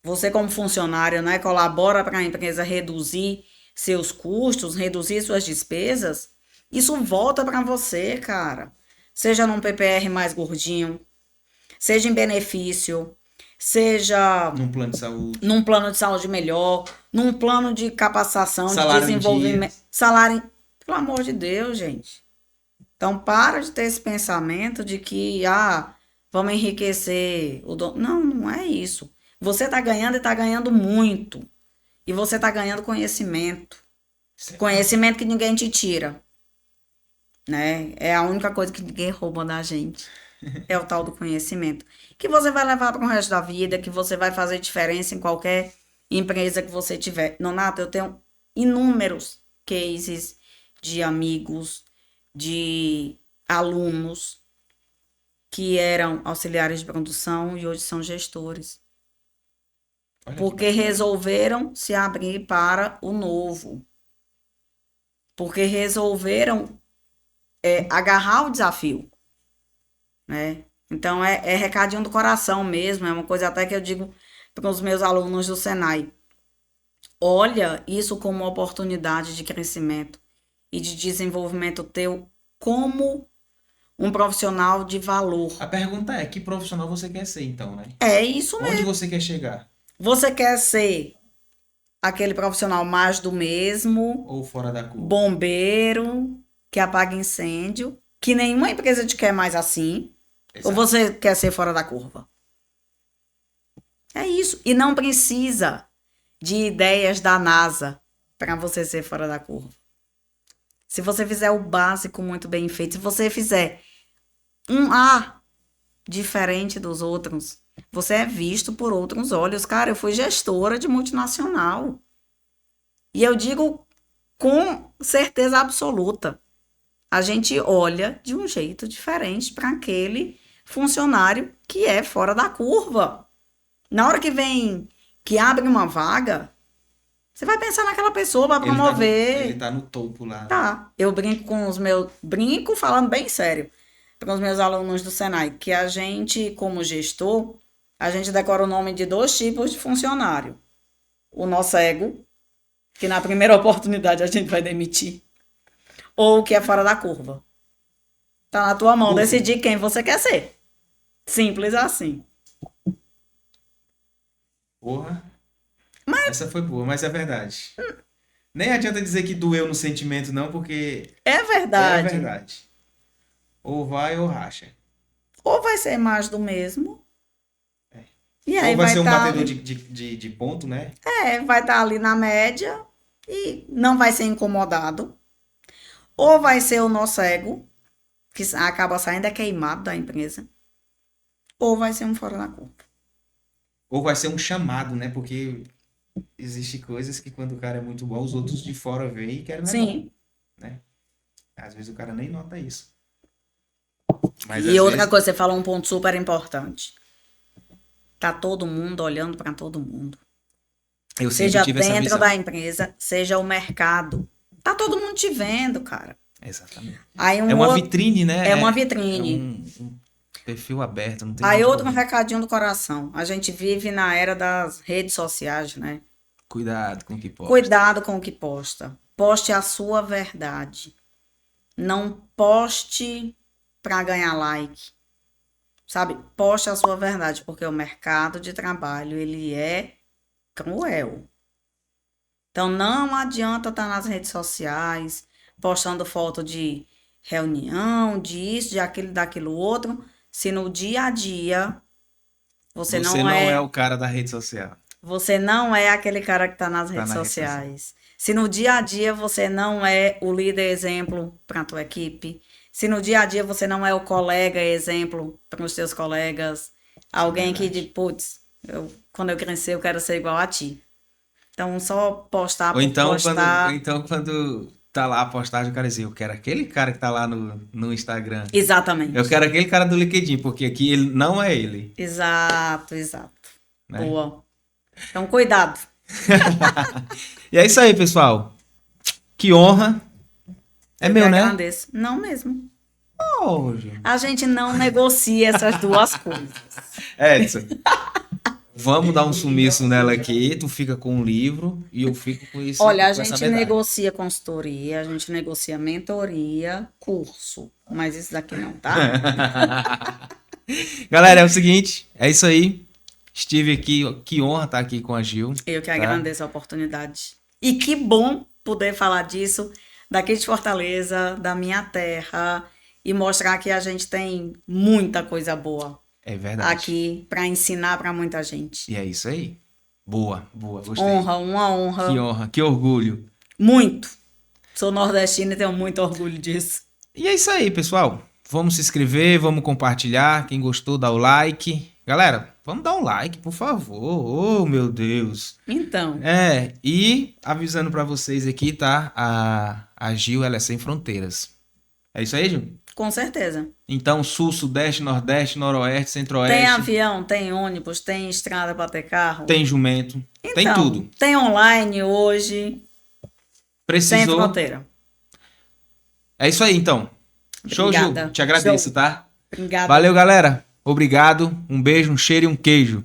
você como funcionário, né, colabora para a empresa reduzir seus custos, reduzir suas despesas, isso volta para você, cara. Seja num PPR mais gordinho, seja em benefício, seja num plano de saúde, num plano de saúde melhor, num plano de capacitação, salário de desenvolvimento, salário, pelo amor de Deus, gente. Então, para de ter esse pensamento de que, vamos enriquecer o dono. Não, não é isso. Você está ganhando e está ganhando muito. E você está ganhando conhecimento. Certo. Conhecimento que ninguém te tira. Né? É a única coisa que ninguém rouba da gente. É o tal do conhecimento. Que você vai levar para o resto da vida, que você vai fazer diferença em qualquer empresa que você tiver. Nonato, eu tenho inúmeros cases de amigos, de alunos que eram auxiliares de produção e hoje são gestores. Porque resolveram se abrir para o novo. Porque resolveram agarrar o desafio. Né? Então, é recadinho do coração mesmo. É uma coisa até que eu digo para os meus alunos do Senai. Olha isso como uma oportunidade de crescimento e de desenvolvimento teu como um profissional de valor. A pergunta é, que profissional você quer ser, então, né? É isso mesmo. Onde você quer chegar? Você quer ser aquele profissional mais do mesmo, ou fora da curva? Bombeiro, que apaga incêndio, que nenhuma empresa te quer mais assim. Exato. Ou você quer ser fora da curva? É isso. E não precisa de ideias da NASA para você ser fora da curva. Se você fizer o básico muito bem feito, se você fizer um A diferente dos outros, você é visto por outros olhos. Cara, eu fui gestora de multinacional. E eu digo com certeza absoluta. A gente olha de um jeito diferente para aquele funcionário que é fora da curva. Na hora que abre uma vaga, você vai pensar naquela pessoa para promover. Ele tá no topo lá. Tá. Eu brinco com os meus. Brinco falando bem sério para os meus alunos do Senai, que a gente, como gestor, a gente decora o nome de 2 tipos de funcionário. O nosso ego, que na primeira oportunidade a gente vai demitir, ou o que é fora da curva. Tá na tua mão decidir quem você quer ser. Simples assim. Porra. Essa foi boa, mas é verdade. Nem adianta dizer que doeu no sentimento, não, porque É verdade. é verdade. Ou vai ou racha. Ou vai ser mais do mesmo. E aí Ou vai ser um tá batedor ali- de ponto, né? vai estar ali na média e não vai ser incomodado. Ou vai ser o nosso ego, que acaba saindo queimado da empresa. Ou vai ser um fora da curva. Ou vai ser um chamado, né? Porque existe coisas que quando o cara é muito bom, os outros de fora veem e querem levar, Sim. né? Às vezes o cara nem nota isso. Mas E às outra vezes... coisa, você falou um ponto super importante. Tá todo mundo olhando para todo mundo. Eu sempre Seja tive essa dentro visão. da empresa, seja o mercado. Tá todo mundo te vendo, cara. Exatamente. Aí É uma vitrine, né? É uma É vitrine. um perfil aberto, não tem Aí muito outro problema. recadinho do coração. A gente vive na era das redes sociais, né? Cuidado com o que pode. Cuidado com o que posta. Poste a sua verdade. Não poste para ganhar like. Sabe? Poste a sua verdade, porque o mercado de trabalho, ele é cruel. Então não adianta estar nas redes sociais, postando foto de reunião, disso, de aquilo, daquilo outro, se no dia a dia você Você não é o cara da rede social. você não é aquele cara que está nas Tá redes na rede social. sociais. Se no dia a dia você não é o líder exemplo para a tua equipe. Se no dia a dia você não é o colega exemplo para os teus colegas. Alguém que verdade. diz, putz, quando eu crescer eu quero ser igual a ti. Então só postar Ou por então, postar. quando tá lá a postagem, o cara diz, eu quero aquele cara que tá lá no Instagram. Exatamente. Eu quero aquele cara do LinkedIn, porque aqui ele não é ele, Exato. né? Boa. Então cuidado. E é isso aí, pessoal. Que honra. É Eu meu, que né? agradeço. Não mesmo. Oh, gente. A gente não negocia essas duas coisas. Edson, vamos dar um sumiço nela aqui. Tu fica com um livro e eu fico com isso. Olha, a com essa gente medalha. negocia consultoria, a gente negocia mentoria, curso, mas isso daqui não, tá? Galera, é o seguinte, é isso aí. Estive aqui, ó, que honra estar aqui com a Gil. Eu que tá? agradeço a oportunidade. E que bom poder falar disso daqui de Fortaleza, da minha terra, e mostrar que a gente tem muita coisa boa É verdade. aqui para ensinar para muita gente. E é isso aí. Boa, gostei. Honra, uma honra. Que honra, que orgulho. Muito. Sou nordestina e tenho muito orgulho disso. E é isso aí, pessoal. Vamos se inscrever, vamos compartilhar. Quem gostou, dá o like. Galera, vamos dar um like, por favor. Oh, meu Deus. Então, E avisando pra vocês aqui, tá? A Gil, ela é sem fronteiras. É isso aí, Gil? com certeza. Então, sul, sudeste, nordeste, noroeste, centro-oeste. Tem avião, tem ônibus, tem estrada para ter carro. Tem jumento. Tem Então, tudo. Tem online hoje, sem Precisou. fronteira. É isso aí, então. Show, Gil. Obrigada. Te agradeço, Show. tá? Obrigada. Valeu, galera. Obrigado. Um beijo, um cheiro e um queijo.